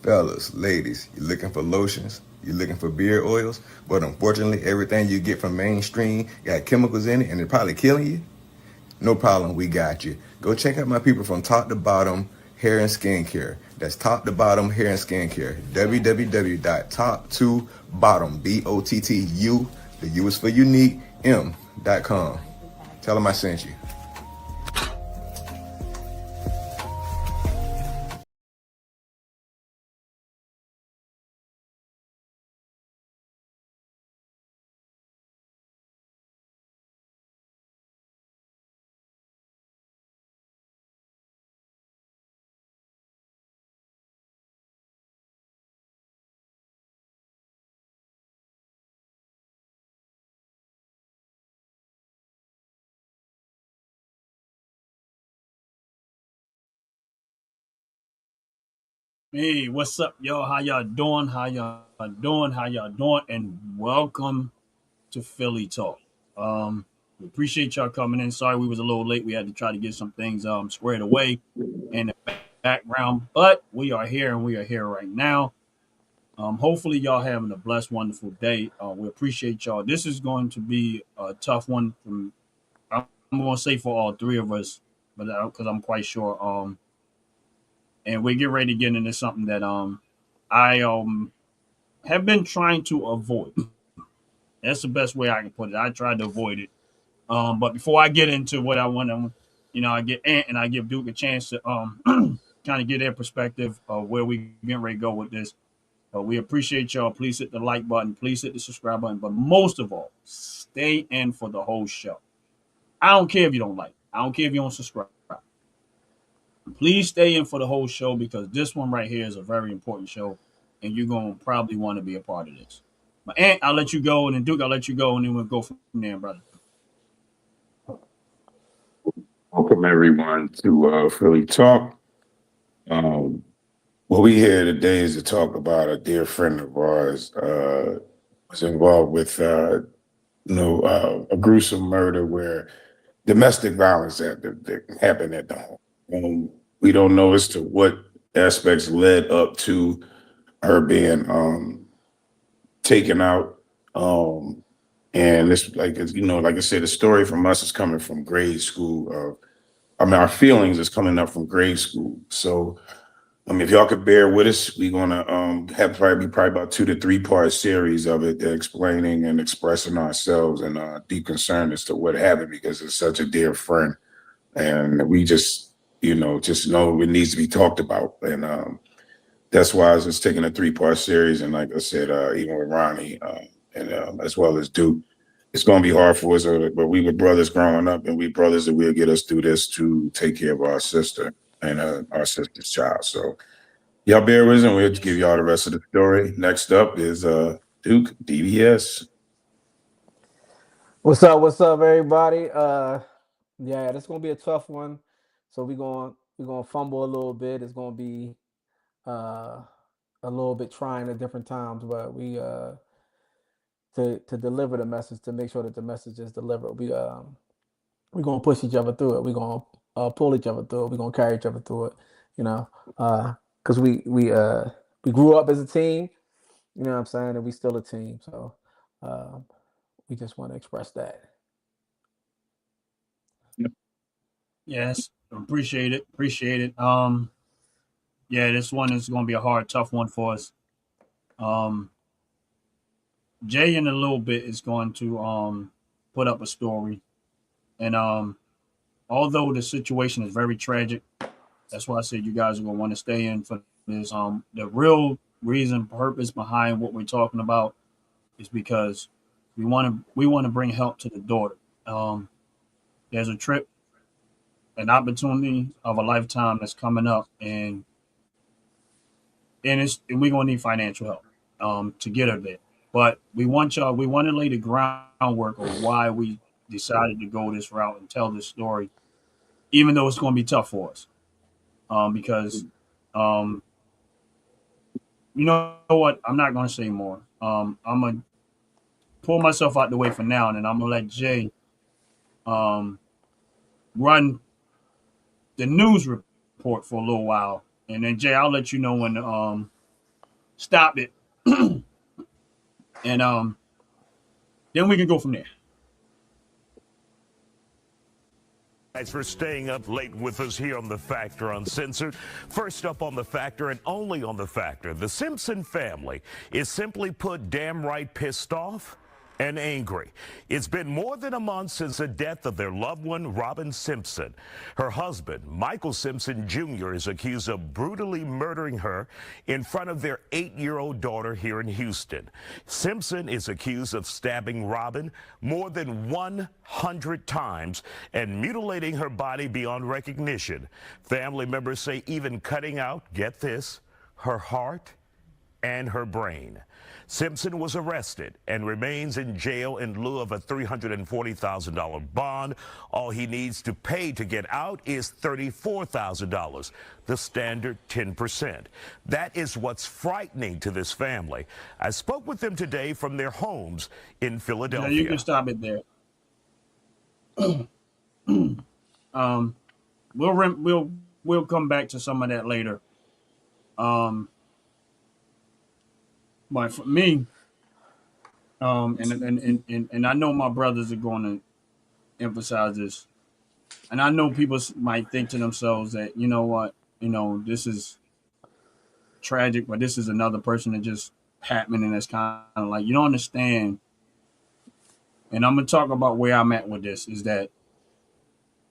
Fellas, ladies, you looking for lotions? You looking for beard oils? But unfortunately, everything you get from mainstream got chemicals in it and they're probably killing you? No problem, we got you. Go check out my people from Top to Bottom Hair and Skincare. That's Top to Bottom Hair and Skincare. www.top2bottom, BOTTU, the U is for unique, M.com. Tell them I sent you. Hey, what's up, y'all? How y'all doing? How y'all doing? How y'all doing? And welcome to Philly Talk. We appreciate y'all coming in. Sorry we was a little late. We had to try to get some things squared away in the background, but we are here and we are here right now. Hopefully y'all having a blessed, wonderful day. We appreciate y'all. This is going to be a tough one from I'm going to say for all three of us, but because I'm quite sure. And we get ready to get into something that I have been trying to avoid. That's the best way I can put it. I tried to avoid it. But before I get into what I want to, I get Ant and I give Duke a chance to kind of get their perspective of where we getting ready to go with this. We appreciate y'all. Please hit the like button. Please hit the subscribe button. But most of all, stay in for the whole show. I don't care if you don't like. I don't care if you don't subscribe. Please stay in for the whole show because this one right here is a very important show, and you're gonna probably want to be a part of this. But Ant, I'll let you go, and then Duke, I'll let you go, and then we'll go from there, brother. Welcome everyone to Philly Talk. Um, what we here today is to talk about a dear friend of ours was involved with a gruesome murder where domestic violence that happened at the home. We don't know as to what aspects led up to her being taken out. And this, like I said, the story from us is coming from grade school. Our feelings is coming up from grade school. So, if y'all could bear with us, we're gonna have probably about 2 to 3 part series of it, explaining and expressing ourselves and deep concern as to what happened because it's such a dear friend, and we just know it needs to be talked about, and that's why I was just taking a 3 part series. And like I said, even with Ronnie and as well as Duke, it's going to be hard for us, but we were brothers growing up, and we brothers that will get us through this to take care of our sister and our sister's child. So y'all bear with us, and we'll give y'all the rest of the story. Next up is Duke DBS. What's up, everybody? Yeah, this gonna be a tough one. So we're gonna fumble a little bit. It's gonna be uh a little bit trying at different times, but we to deliver the message, to make sure that the message is delivered. We're gonna push each other through it. We're gonna pull each other through it. We're gonna carry each other through it. You know, because we grew up as a team. You know what I'm saying, and we still a team. So uh, we just want to express that. Yes, appreciate it, appreciate it. Yeah, this one is gonna be a hard, tough one for us. Um, Jay in a little bit is going to put up a story, and although the situation is very tragic, that's why I said you guys are gonna want to stay in for this. The real reason, purpose behind what we're talking about is because we want to bring help to the daughter. Um, there's a trip, an opportunity of a lifetime that's coming up, and we're gonna need financial help to get her there. But we want to lay the groundwork of why we decided to go this route and tell this story, even though it's going to be tough for us. Because um, you know what, I'm not going to say more. I'm gonna pull myself out the way for now, and then I'm gonna let Jay um, run the news report for a little while, and then Jay, I'll let you know when stop it, and then we can go from there. Thanks for staying up late with us here on The Factor Uncensored. First up on The Factor and only on The Factor, the Simpson family is simply put damn right pissed off and angry. It's been more than a month since the death of their loved one, Robin Simpson. Her husband, Michael Simpson Jr., is accused of brutally murdering her in front of their 8-year-old daughter here in Houston. Simpson is accused of stabbing Robin more than 100 times and mutilating her body beyond recognition. Family members say even cutting out, get this, her heart and her brain. Simpson was arrested and remains in jail in lieu of a $340,000 bond. All he needs to pay to get out is $34,000, the standard 10%. That is what's frightening to this family. I spoke with them today from their homes in Philadelphia. Yeah, you can stop it there. We'll come back to some of that later. But for me, and I know my brothers are going to emphasize this, and I know people might think to themselves that, you know what, this is tragic, but this is another person that just happened, and it's kind of like, you don't understand. And I'm gonna talk about where I'm at with this. Is that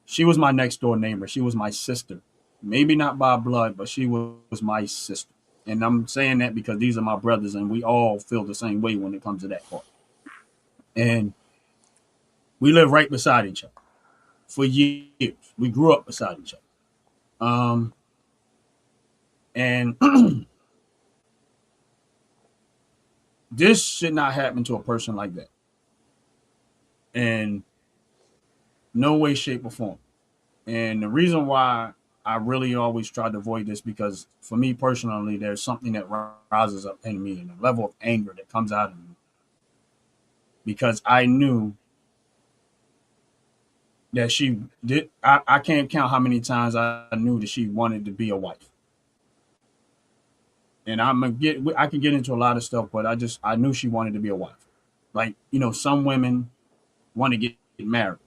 she was my next door neighbor. She was my sister, maybe not by blood, but she was my sister. And I'm saying that because these are my brothers, and we all feel the same way when it comes to that part. And we live right beside each other for years. We grew up beside each other. And this should not happen to a person like that. In no way, shape, or form. And the reason why I really always try to avoid this, because for me personally, there's something that rises up in me and a level of anger that comes out of me. Because I knew that she did. I can't count how many times I knew that she wanted to be a wife. And I can get into a lot of stuff, but I knew she wanted to be a wife. Like, some women want to get married.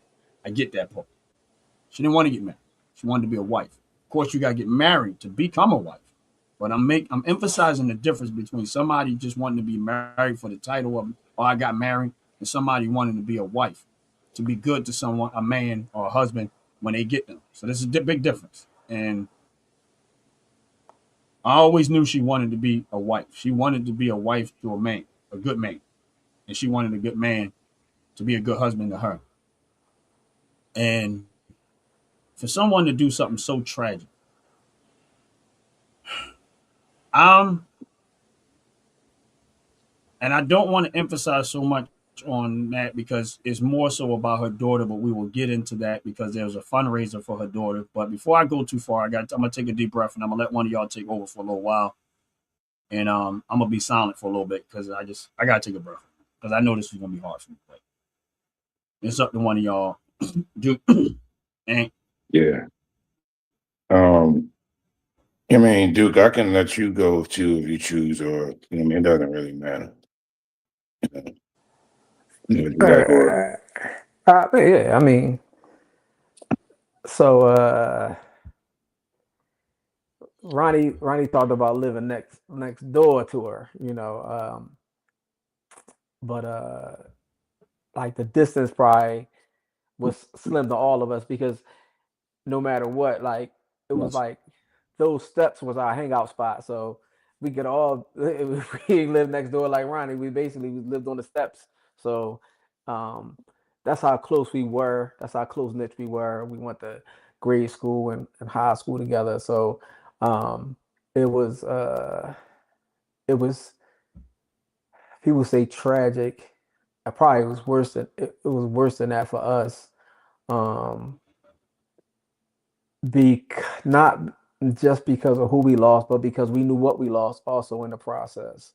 I get that part. She didn't want to get married. She wanted to be a wife. Of course, you got to get married to become a wife. But I'm emphasizing the difference between somebody just wanting to be married for the title of, oh, I got married, and somebody wanting to be a wife, to be good to someone, a man or a husband, when they get them. So this is a big difference. And I always knew she wanted to be a wife. She wanted to be a wife to a man, a good man. And she wanted a good man to be a good husband to her. And for someone to do something so tragic, and I don't want to emphasize so much on that because it's more so about her daughter, but we will get into that because there's a fundraiser for her daughter. But before I go too far, I'm gonna take a deep breath and I'm gonna let one of y'all take over for a little while. And I'm gonna be silent for a little bit because I gotta take a breath because I know this is gonna be hard for me. But it's up to one of y'all. Do and Yeah. I mean, Duke, I can let you go too if you choose, or it doesn't really matter. You gotta go. Yeah, I mean, so Ronnie talked about living next door to her, but like the distance probably was slim to all of us because no matter what, like it was like those steps was our hangout spot. So we could all if we lived next door like Ronnie, we basically lived on the steps. So that's how close we were. That's how close knit we were. We went to grade school and high school together. So it was people say tragic. It probably was worse than it was worse than that for us. Not just because of who we lost, but because we knew what we lost also in the process.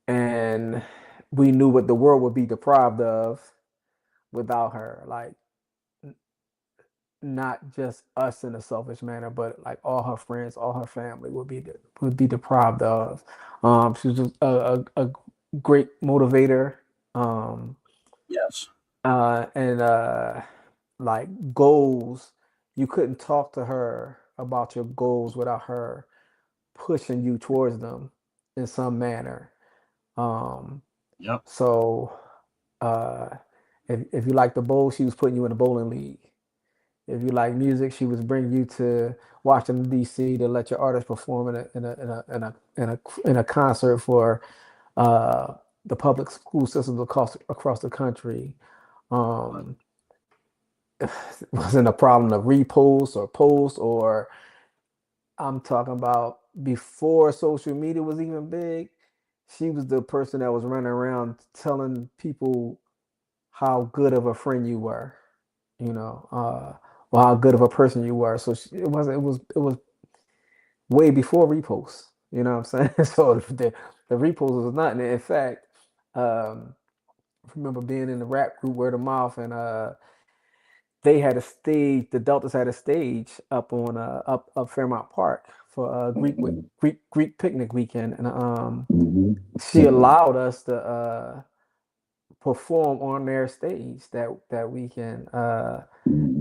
And we knew what the world would be deprived of without her. Like not just us in a selfish manner, but like all her friends, all her family would be deprived of. She was a great motivator. Um, Yes. and like goals, you couldn't talk to her about your goals without her pushing you towards them in some manner. Um, Yep. so uh, if you like the bowl, she was putting you in the bowling league. If you like music, she was bringing you to Washington D.C. to let your artist perform in a concert for uh, the public school systems across the country. Um, it wasn't a problem to repost or post, or I'm talking about before social media was even big. She was the person that was running around telling people how good of a friend you were, you know, or how good of a person you were. So it was way before reposts. You know what I'm saying? So the reposts was nothing. In fact, I remember being in the rap group Word of Mouth, and they had a stage. The Deltas had a stage up on up Fairmount Park for Greek picnic weekend, and she allowed us to perform on their stage that weekend,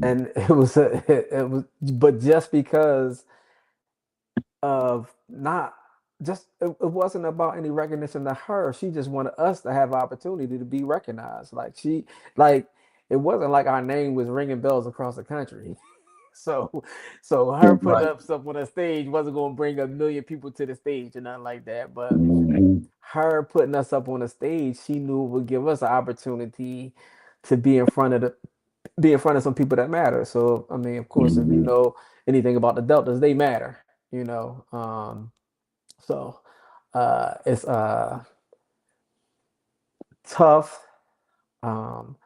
and it was, but just because of not just it wasn't about any recognition to her. She just wanted us to have opportunity to be recognized. Like it wasn't like our name was ringing bells across the country. So so her putting Right. up stuff on the stage wasn't going to bring a million people to the stage or nothing like that. But her putting us up on the stage, she knew would give us an opportunity to be in front of some people that matter. So I mean, of course, if you know anything about the Deltas, they matter. You know, so it's tough. Um,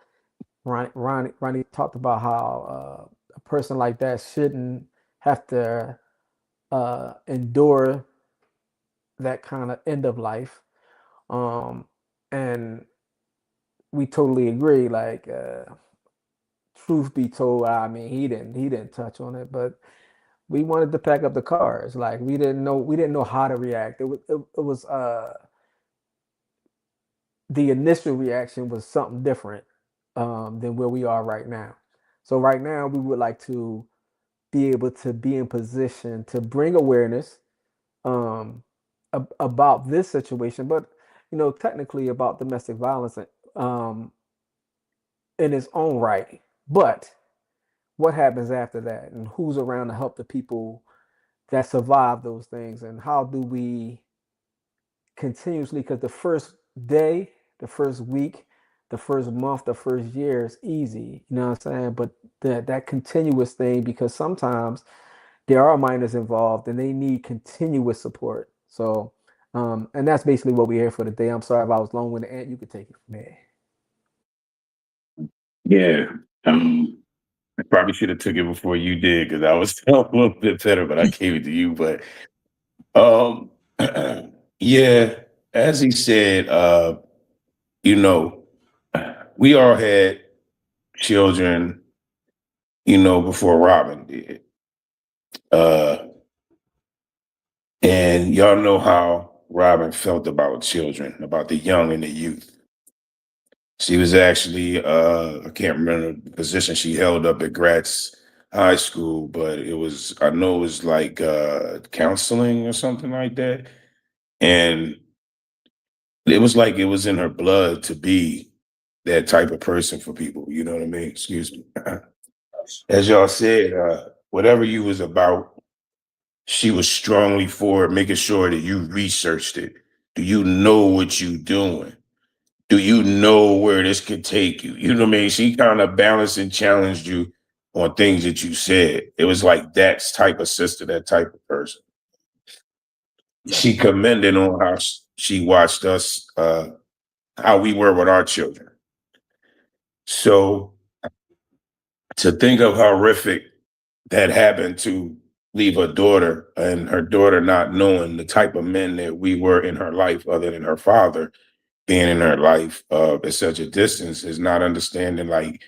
Ronnie talked about how a person like that shouldn't have to endure that kind of end of life. Um, and we totally agree. Like, truth be told, I mean, he didn't touch on it, but we wanted to pack up the cars. Like, we didn't know how to react. It was the initial reaction was something different than where we are right now. So right now, we would like to be able to be in position to bring awareness um, about this situation, but technically about domestic violence um, in its own right. But what happens after that, and who's around to help the people that survive those things, and how do we continuously? Because the first day, the first week, the first month, the first year is easy, you know what I'm saying? But that continuous thing, because sometimes there are minors involved and they need continuous support. So, and that's basically what we're here for today. I'm sorry if I was long-winded, Ant. You could take it from there. Yeah. I probably should have took it before you did because I was a little bit better, but I gave it to you. But um yeah, as he said, you know, we all had children, before Robin did. Uh and y'all know how Robin felt about children, about the young and the youth. She was actually, I can't remember the position she held up at Gratz High School, but I know it was like counseling or something like that. And it was like it was in her blood to be that type of person for people. You know what I mean? Excuse me. As y'all said, whatever you was about, she was strongly for it, making sure that you researched it. Do you know what you doing? Do you know where this could take you? You know what I mean? She kind of balanced and challenged you on things that you said. It was like that type of sister, that type of person. She Yes. commended on how she watched us, how we were with our children. So to think of how horrific that happened to leave her daughter and her daughter not knowing the type of men that we were in her life other than her father being in her life at such a distance is not understanding like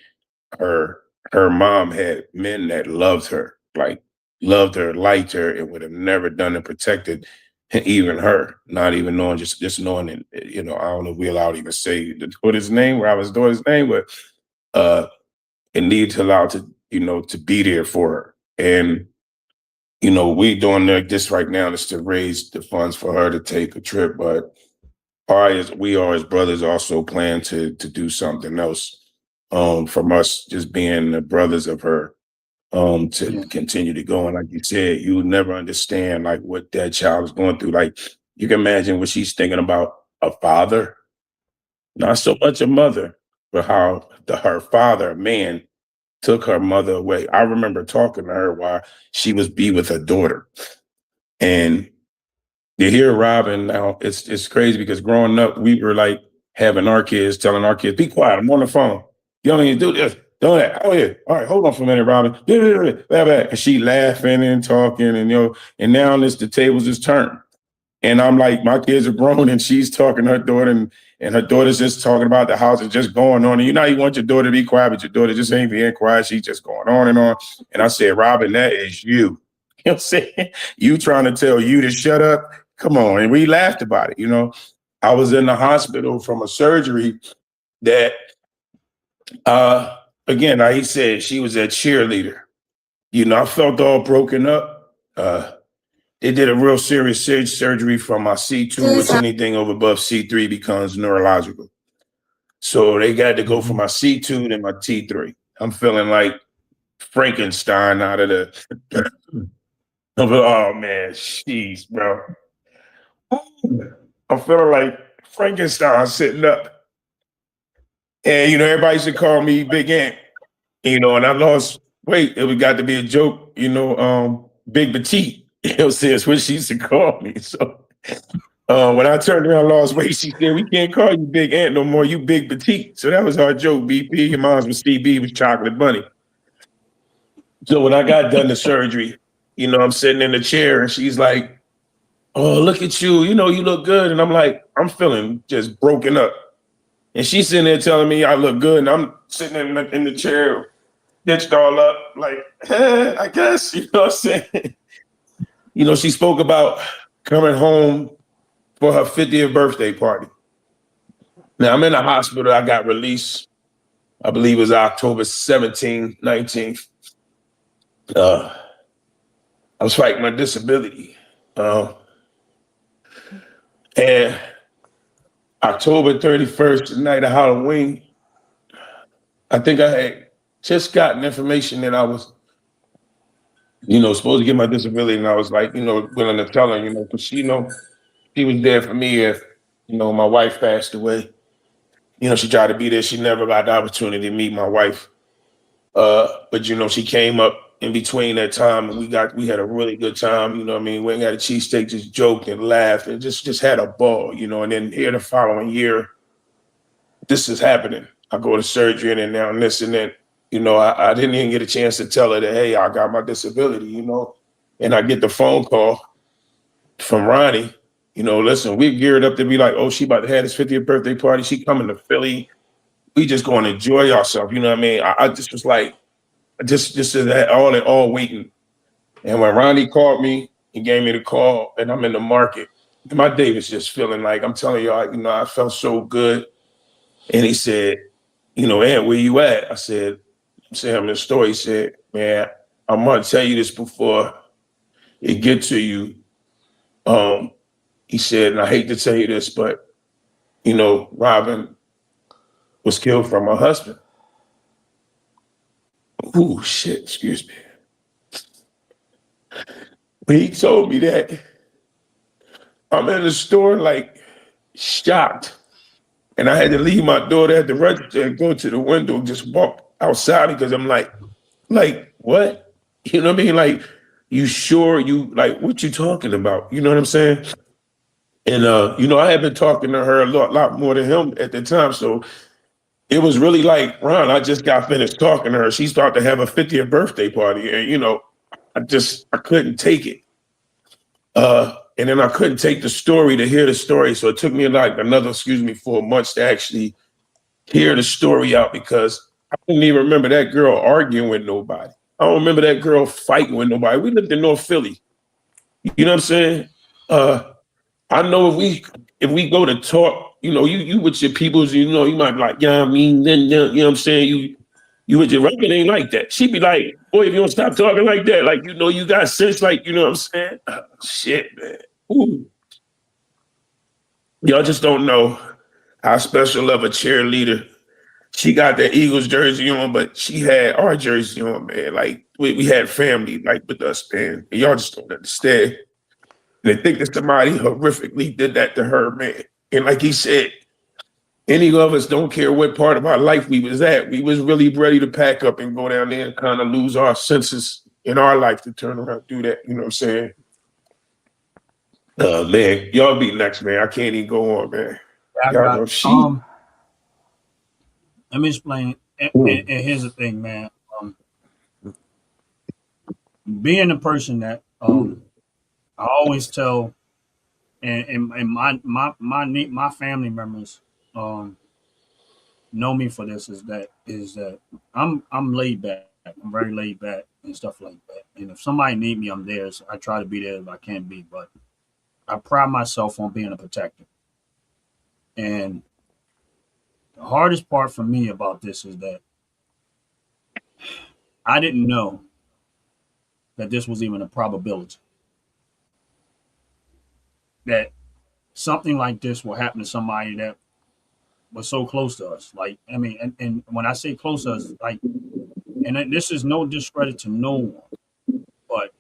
her her mom had men that loved her, loved her, liked her, and would have never done it, protected even her, not even knowing, just knowing it, I don't know if we allowed to even say what his name, Robin's daughter's name, but it needed to allow to, to be there for her. And, we doing this right now is to raise the funds for her to take a trip, but we are as brothers also plan to do something else from us just being the brothers of her to continue to go. And like you said, you would never understand like what that child is going through. Like you can imagine what she's thinking about a father, not so much a mother, but how her father, a man, took her mother away. I remember talking to her while she was with her daughter. And you hear Robin now, it's crazy because growing up, we were like having our kids, telling our kids, be quiet, I'm on the phone. You don't need to do this. Do that. Oh yeah. All right, hold on for a minute, Robin. And she laughing and talking, and and now the tables is turned. And I'm like, my kids are grown, and she's talking to her daughter, and her daughter's just talking about the house is just going on. And you want your daughter to be quiet, but your daughter just ain't being quiet. She's just going on and on. And I said, Robin, that is you. You know what I'm saying? You trying to tell you to shut up? Come on. And we laughed about it. I was in the hospital from a surgery that again, he said she was a cheerleader. I felt all broken up. They did a real serious surgery from my C2, which anything over above C3 becomes neurological. So they got to go from my C2 to my T3. I'm feeling like Frankenstein out of the. Oh man, jeez, bro. I'm feeling like Frankenstein sitting up. And, everybody used to call me Big Ant, and I lost weight. It got to be a joke, Big Petite. It's what she used to call me. So when I turned around and lost weight, she said, we can't call you Big Ant no more. You Big Petite. So that was our joke, BP. Your mom's was CB, was Chocolate Bunny. So when I got done the surgery, I'm sitting in the chair and she's like, oh, look at you. You look good. And I'm like, I'm feeling just broken up. And she's sitting there telling me I look good. And I'm sitting in the chair, ditched all up, like, I guess, what I'm saying? She spoke about coming home for her 50th birthday party. Now, I'm in the hospital. I got released, I believe it was October 17th, 19th. I was fighting my disability. And October 31st, the night of Halloween, I think I had just gotten information that I was supposed to get my disability, and I was like, willing to tell her, because she was there for me if, my wife passed away. She tried to be there. She never got the opportunity to meet my wife. But she came up in between that time, and we had a really good time. We went and got a cheesesteak, just joked and laughed, and just had a ball. And then here the following year, this is happening. I go to surgery, and then now this and that. I didn't even get a chance to tell her that, hey, I got my disability, and I get the phone call from Ronnie, listen, we geared up to be like, oh, she about to have this 50th birthday party. She coming to Philly. We just going to enjoy ourselves. I just was like, just that all in all waiting. And when Ronnie called me, he gave me the call, and I'm in the market. And my day was just feeling like, I'm telling y'all, I felt so good. And he said, Ant, where you at? I said, him the story. He said, man, I'm gonna tell you this before it get to you. He said, and I hate to tell you this, but Robin was killed from her husband. Ooh, shit, excuse me. When he told me that, I'm in the store like shocked. And I had to leave my daughter at the register and go to the window, just walk outside because I'm like, what? You know what I mean? Like, you sure what you talking about? You know what I'm saying? And, I had been talking to her a lot more than him at the time. So it was really like, Ron, I just got finished talking to her. She's about to have a 50th birthday party. And, I couldn't take it. And then I couldn't take the story to hear the story. So it took me like another, 4 months to actually hear the story out because I don't even remember that girl arguing with nobody. I don't remember that girl fighting with nobody. We lived in North Philly. You know what I'm saying? I know if we go to talk, you with your peoples, you might be like, yeah, I mean, then you know what I'm saying? You with your record ain't like that. She'd be like, boy, if you don't stop talking like that, like you got sense, like, you know what I'm saying? Shit, man. Ooh. Y'all just don't know how special of a cheerleader. She got the Eagles jersey on, but she had our jersey on, man. Like we had family like with us, man. And y'all just don't understand. They think that somebody horrifically did that to her, man. And like he said, any of us don't care what part of our life we was at. We was really ready to pack up and go down there and kind of lose our senses in our life to turn around and do that. You know what I'm saying? Man, y'all be next, man. I can't even go on, man. I Y'all got know she. let me explain. And here's the thing, man. Being a person that I always tell, and my family members know me for this is that I'm laid back. I'm very laid back and stuff like that. And if somebody need me, I'm there. So I try to be there if I can be. But I pride myself on being a protector. And the hardest part for me about this is that I didn't know that this was even a probability. That something like this will happen to somebody that was so close to us. Like, I mean, and when I say close to us, like, and this is no discredit to no one, but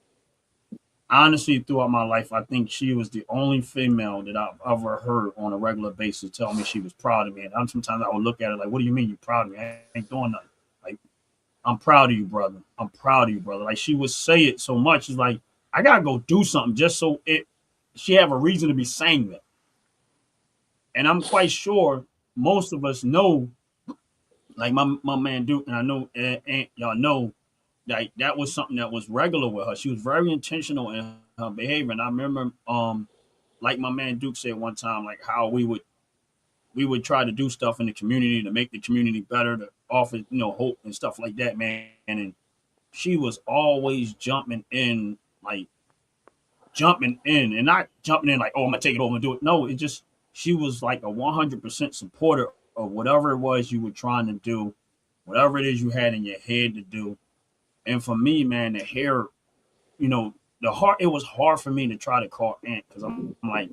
honestly, throughout my life, I think she was the only female that I've ever heard on a regular basis tell me she was proud of me. And sometimes I would look at her like, "What do you mean you're proud of me? I ain't doing nothing." Like, I'm proud of you, brother. I'm proud of you, brother. Like she would say it so much. It's like I gotta go do something just so she have a reason to be saying that. And I'm quite sure most of us know, like my man Duke, and I know and y'all know that was something that was regular with her. She was very intentional in her behavior. And I remember like my man Duke said one time, like how we would try to do stuff in the community to make the community better, to offer, hope and stuff like that, man. And she was always jumping in and not jumping in like, oh, I'm gonna take it over and do it. No, it just she was like a 100% supporter of whatever it was you were trying to do, whatever it is you had in your head to do. And for me, man, the hair, it was hard for me to try to call Ant because I'm like,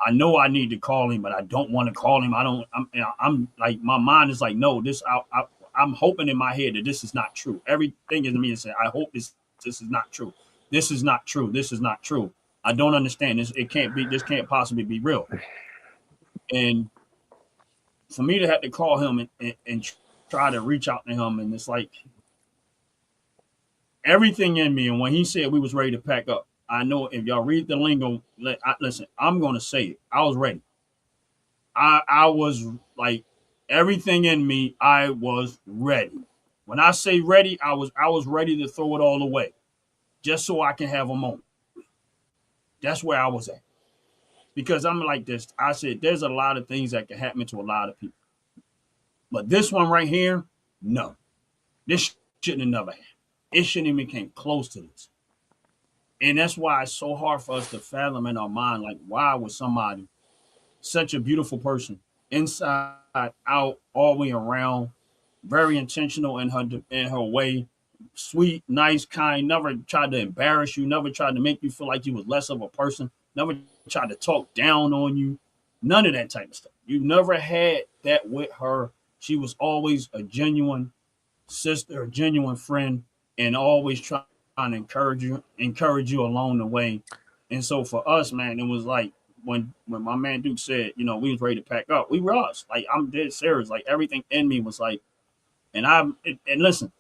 I know I need to call him, but I don't want to call him. I'm like, my mind is like, no, I'm hoping in my head that this is not true. Everything in me is saying, I hope this is not true. This is not true. This is not true. I don't understand this. This can't possibly be real. And for me to have to call him and try to reach out to him, and it's like everything in me. And when he said we was ready to pack up, I know if y'all read the lingo, listen, I'm going to say it. I was ready. I was like everything in me. I was ready. When I say ready, I was ready to throw it all away just so I can have a moment. That's where I was at. Because I'm like this. I said, there's a lot of things that can happen to a lot of people. But this one right here, no. This shouldn't have never happened. It shouldn't even came close to this. And that's why it's so hard for us to fathom in our mind, like, why would somebody, such a beautiful person, inside, out, all the way around, very intentional in her way, sweet, nice, kind, never tried to embarrass you, never tried to make you feel like you was less of a person, never tried to talk down on you, none of that type of stuff. You never had that with her. She was always a genuine sister, a genuine friend, and always trying to encourage you along the way. And so for us, man, it was like when my man Duke said, we was ready to pack up, we were us. Like I'm dead serious. Like everything in me was like, and listen,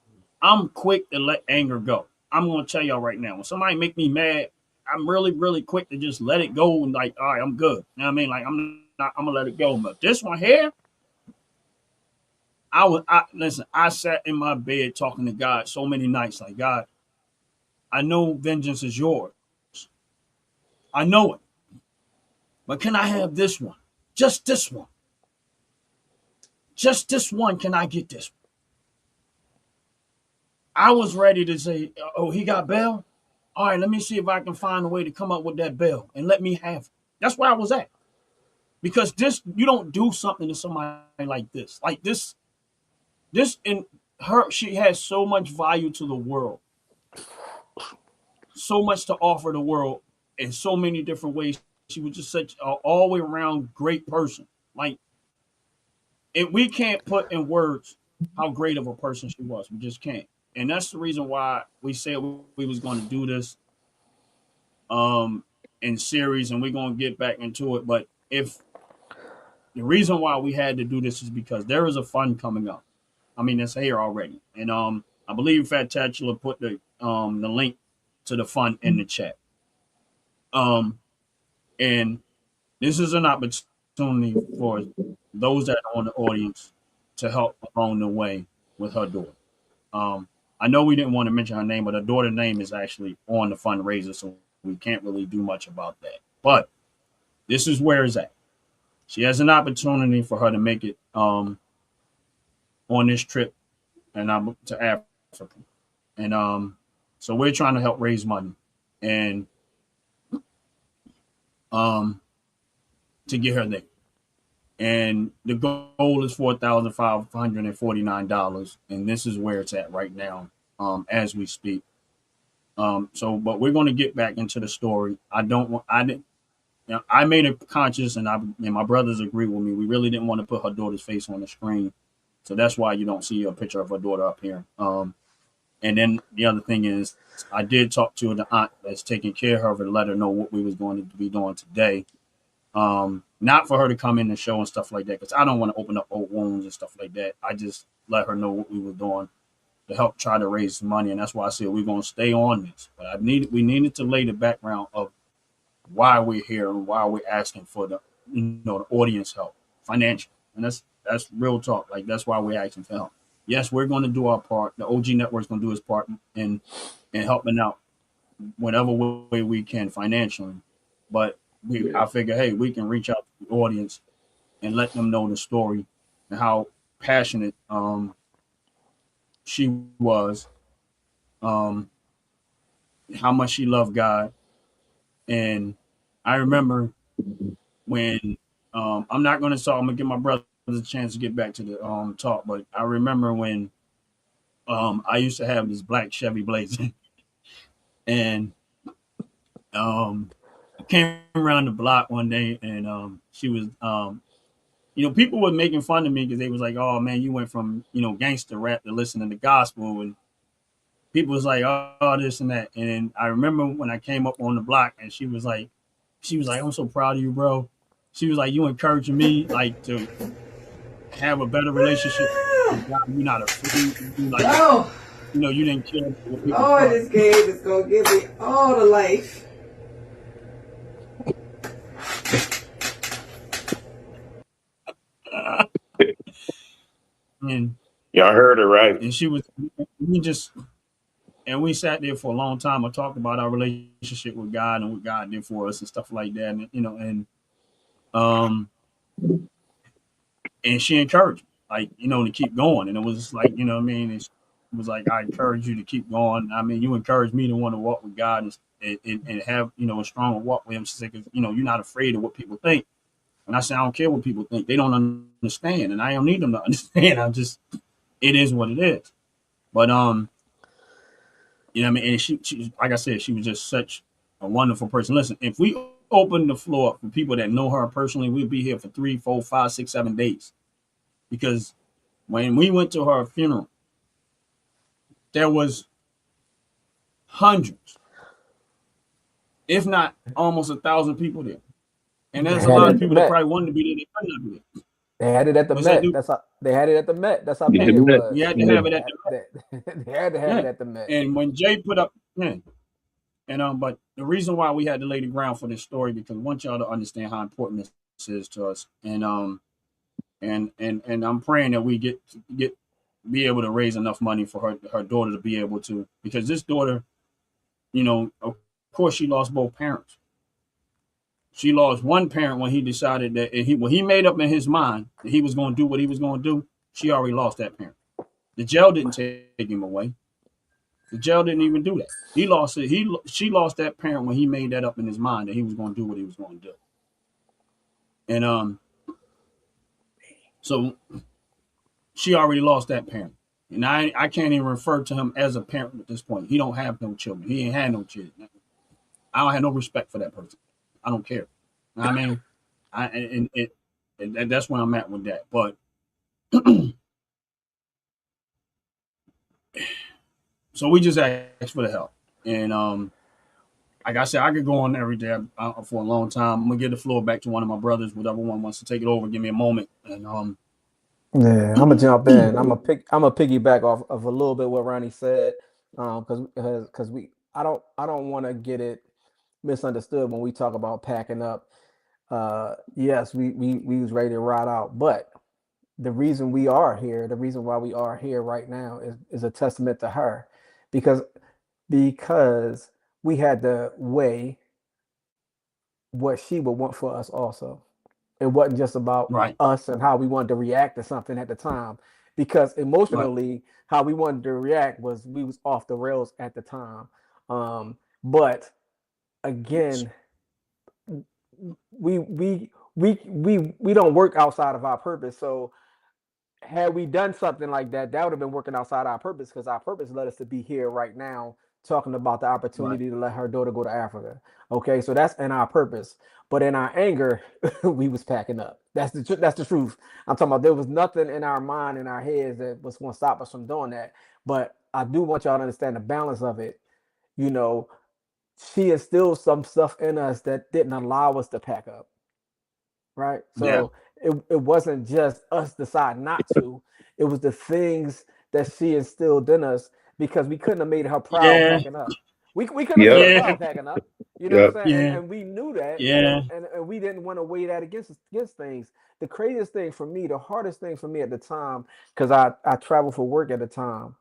I'm quick to let anger go. I'm gonna tell y'all right now, when somebody make me mad, I'm really, really quick to just let it go and like, all right, I'm good. You know what I mean? Like I'm gonna let it go. But this one here, listen, I sat in my bed talking to God so many nights, like, God, I know vengeance is yours. I know it. But can I have this one? Just this one. Just this one, can I get this one? I was ready to say, "Oh, he got bail. All right, let me see if I can find a way to come up with that bail and let me have it." That's where I was at. Because this, you don't do something to somebody like this. Like this in her, she has so much value to the world, so much to offer the world in so many different ways. She was just such an all the way around great person. Like, and we can't put in words how great of a person she was. We just can't. And that's the reason why we said we was going to do this in series, and we're going to get back into it. But if the reason why we had to do this is because there is a fund coming up. I mean, it's here already, and I believe Fat Tatula put the link to the fund in the chat. And this is an opportunity for those that are on the audience to help along the way with her daughter. I know we didn't want to mention her name, but her daughter's name is actually on the fundraiser, so we can't really do much about that. But this is where it's at. She has an opportunity for her to make it on this trip and to Africa. And so we're trying to help raise money and to get her there. And the goal is $4,549, and this is where it's at right now, as we speak. So, but we're going to get back into the story. I made it conscious, and my brothers agree with me. We really didn't want to put her daughter's face on the screen, so that's why you don't see a picture of her daughter up here. And then the other thing is, I did talk to the aunt that's taking care of her to let her know what we was going to be doing today. Not for her to come in the show and stuff like that, because I don't want to open up old wounds and stuff like that. I just let her know what we were doing to help try to raise some money, and that's why I said we're going to stay on this. But we needed to lay the background of why we're here and why we're asking for the audience help, financial, and that's real talk. Like, that's why we're asking for help. Yes, we're going to do our part. The OG Network's going to do its part in helping out whatever way we can financially, but I figure, hey, we can reach out to the audience and let them know the story and how passionate she was, how much she loved God. And I remember when I'm not going to talk. I'm going to give my brother a chance to get back to the talk. But I remember when I used to have this black Chevy Blazer, and came around the block one day, and she was, people were making fun of me because they was like, "Oh man, you went from gangster rap to listening to gospel," and people was like, "Oh, this and that." And then I remember when I came up on the block, and she was like, "I'm so proud of you, bro." She was like, "You encouraging me like to have a better relationship with God. You're not afraid to do like, you didn't care what people thought." This game is gonna give me all the life. And Y'all heard it right. and she was, we sat there for a long time and talked about our relationship with God and what God did for us and stuff like that. And she encouraged me, like, to keep going. And it was like, it was like, I encourage you to keep going. I mean, you encouraged me to want to walk with God and have, a stronger walk with him. She said, because, you're not afraid of what people think. And I said, I don't care what people think. They don't understand, and I don't need them to understand. It is what it is. But, and she, like I said, she was just such a wonderful person. Listen, if we open the floor up for people that know her personally, we'd be here for 3, 4, 5, 6, 7 days. Because when we went to her funeral, there was hundreds, if not almost 1,000 people there. And there's a lot of people that probably wanted to be there. They couldn't not be there. They had it at the Met. They had it at the Met. That's how big it was. You had to have it at the Met. They had to have it at the Met. And when Jay put up, but the reason why we had to lay the ground for this story, because I want y'all to understand how important this is to us. And I'm praying that we be able to raise enough money for her daughter to be able to, because this daughter, of course, she lost both parents. She lost one parent when he decided that when he made up in his mind that he was going to do what he was going to do. She already lost that parent. The jail didn't take him away. The jail didn't even do that. He lost it. She lost that parent when he made that up in his mind that he was going to do what he was going to do. And so she already lost that parent. And I can't even refer to him as a parent at this point. He don't have no children. He ain't had no children. I don't have no respect for that person. I don't care. I mean, and that's where I'm at with that. But so we just asked for the help. And like I said, I could go on every day for a long time. I'm gonna give the floor back to one of my brothers, whatever one wants to take it over. Give me a moment. And Yeah, I'm gonna jump in. I'm gonna piggyback off of a little bit what Ronnie said, because I don't want to get it misunderstood when we talk about packing up. Yes, we was ready to ride out, but the reason we are here, the reason why we are here right now is a testament to her, because we had to weigh what she would want for us also. It wasn't just about right, us and how we wanted to react to something at the time, because right, emotionally how we wanted to react was we was off the rails at the time. But again, we don't work outside of our purpose. So had we done something like that, that would have been working outside our purpose, because our purpose led us to be here right now talking about the right. opportunity to let her daughter go to Africa. Okay, so that's in our purpose. But in our anger, we was packing up. That's the truth. I'm talking about there was nothing in our mind, in our heads, that was going to stop us from doing that. But I do want y'all to understand the balance of it. You know, she instilled some stuff in us that didn't allow us to pack up. Right. Yeah, So it wasn't just us decide not to. It was the things that she instilled in us, because we couldn't have made her proud yeah, packing up. We couldn't have made her Yep. yeah, proud packing up. You know what I'm Yep. saying? yeah, And we knew that, yeah. and we didn't want to weigh that against things. The craziest thing for me, the hardest thing for me at the time, because I traveled for work at the time,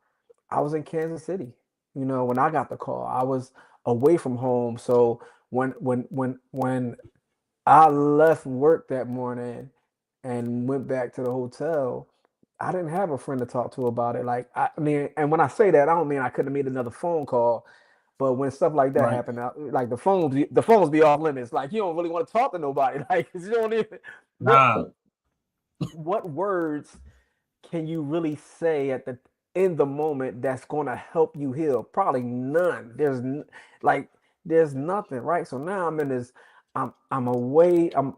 I was in Kansas City. You know, when I got the call, I was away from home. So when I left work that morning and went back to the hotel, I didn't have a friend to talk to about it. Like, I mean, and when I say that, I don't mean I couldn't have made another phone call, but when stuff like that Right. happened, like the phones be off limits. Like, you don't really want to talk to nobody. Like, you don't even what Nah. what words can you really say in the moment that's going to help you heal? Probably none. Like, there's nothing, right? So now I'm in this. I'm away. I'm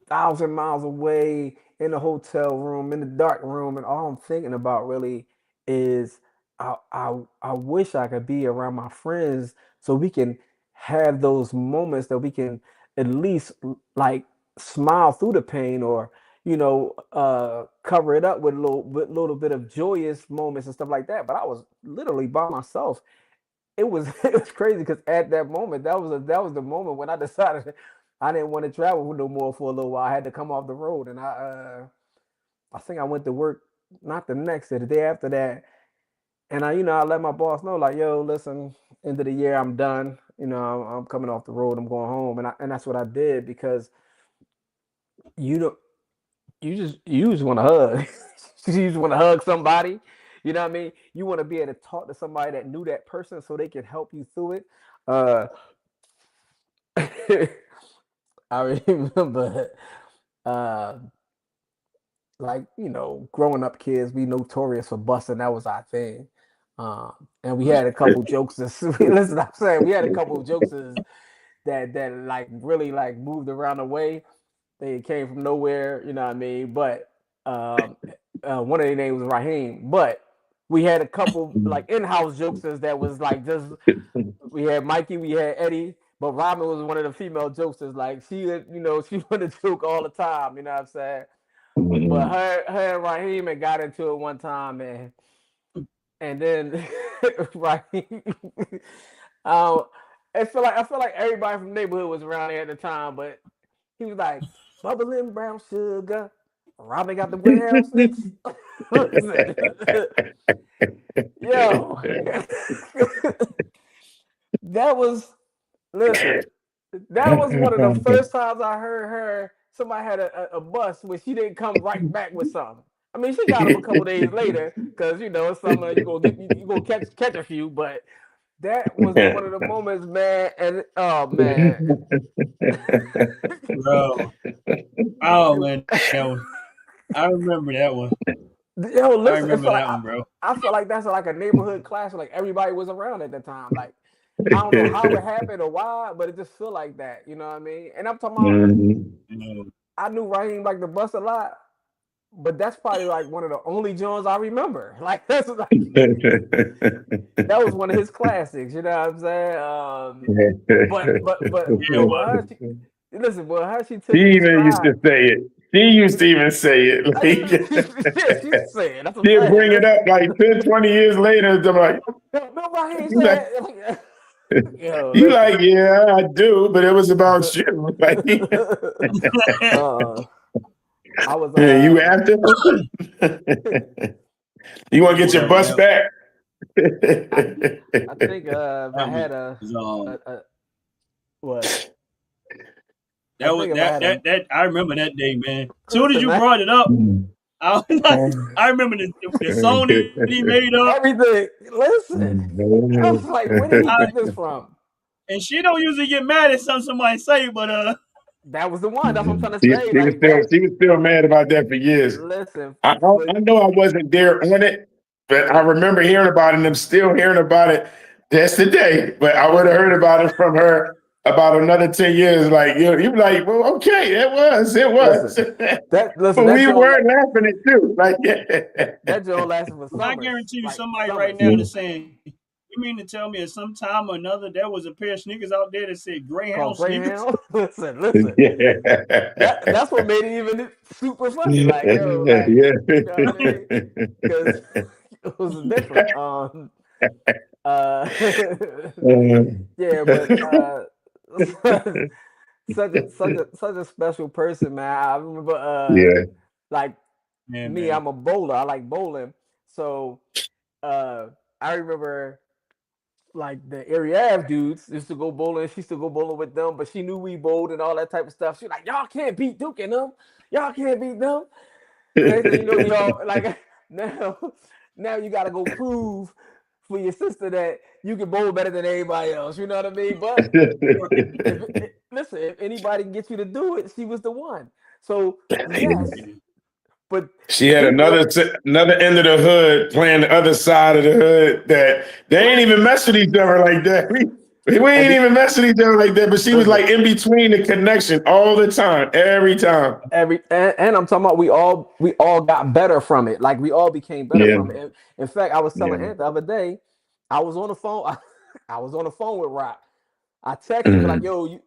1,000 miles away in the hotel room, in the dark room, and all I'm thinking about really is I wish I could be around my friends so we can have those moments that we can at least like smile through the pain, or cover it up with a little bit of joyous moments and stuff like that. But I was literally by myself. It was it was crazy, because at that moment, that was the moment when I decided I didn't want to travel no more for a little while. I had to come off the road, and I think I went to work not the next day, the day after that, and I let my boss know, like, yo, listen, end of the year, I'm done. I'm coming off the road. I'm going home, and that's what I did, because you know you just want to hug. You just want to hug somebody. You know what I mean? You want to be able to talk to somebody that knew that person so they can help you through it. Uh, I remember, uh, like, growing up kids, we notorious for busting. That was our thing. And we had a couple jokes. Listen, I'm saying we had a couple of jokes that like really like moved around the way. They came from nowhere, you know what I mean? But one of their names was Raheem. But we had a couple like in-house jokesters that was like just we had Mikey, we had Eddie, but Robin was one of the female jokesters. Like she wanted to joke all the time, you know what I'm saying? But her and Raheem had got into it one time, and then Raheem, um, I feel like everybody from the neighborhood was around there at the time, but he was like, bubbling brown sugar. Robin got the warehouse lips. Yo, that was listen. That was one of the first times I heard her. Somebody had a bus where she didn't come right back with something. I mean, she got him a couple days later because you know it's summer. You gonna catch a few, but that was one of the moments, man. And oh man, Bro. Oh man, I remember that one. yo, I listen, remember that one, bro. I feel like that's like a neighborhood clash. Like everybody was around at the time. Like I don't know how it happened or why, but it just feel like that. You know what I mean? And I'm talking about. Mhm. You know, I knew Raheem like the bus a lot, but that's probably like one of the only Jones I remember. Like that's like that was one of his classics. You know what I'm saying? yeah, But well, listen, boy, how she took She it in even used to stride. say it. She used to even say it. Like, Yeah, she said that's what she'd I'm bring saying. it up like 10, 20 years later. I'm like, No, Raheem you like, said. Yo, you listen. like, yeah, I do, but it was about you. Like, uh, I was you after? You want to get your whatever. bus back? I think if I That had was a what? I that was think if I had a that I remember that day, man. Soon as listen, you man. brought it up, I was like, I remember the song that he made up. Everything. Listen, I was like, where did he I, get this from? and she don't usually get mad at something somebody say, but That was the one. That's what I'm trying to She, say. she was Like still that. she was still mad about that for years. Listen, I know I wasn't there on it, but I remember hearing about it and I'm still hearing about it. That's the day. But I would have heard about it from her about another 10 years. Like you be like, well, okay, it was. listen. But That we Joe, were laughing it too. Like, that Joe lasted for I summers. guarantee you, Like somebody right summers. now is saying, "You mean to tell me at some time or another there was a pair of sneakers out there that said Greyhound Called sneakers?" Greyhound. Listen. yeah. That's what made it even super funny. Like, yo, Yeah. like, you know what I mean? Because it was different. Uh yeah, but such a special person, man. I remember Yeah. like Yeah, me, man. I'm a bowler. I like bowling. So I remember like the area Ave dudes used to go bowling. She used to go bowling with them, but she knew we bowled and all that type of stuff. She like, y'all can't beat Duke and them. Y'all can't beat them. Next thing you know, y'all like now, now you gotta go prove for your sister that you can bowl better than anybody else. You know what I mean? But listen, if anybody can get you to do it, she was the one. So yes, but She had people another end of the hood playing the other side of the hood that they ain't even mess with each other like that. We and ain't even mess with each other like that, but she was listen, like in between the connection all the time, every time. and I'm talking about we all got better from it. Like we all became better Yeah. from it. In fact, I was telling Yeah. Ant the other day, I was on the phone. I was on the phone with Rock. I texted him like, Mhm. "Yo,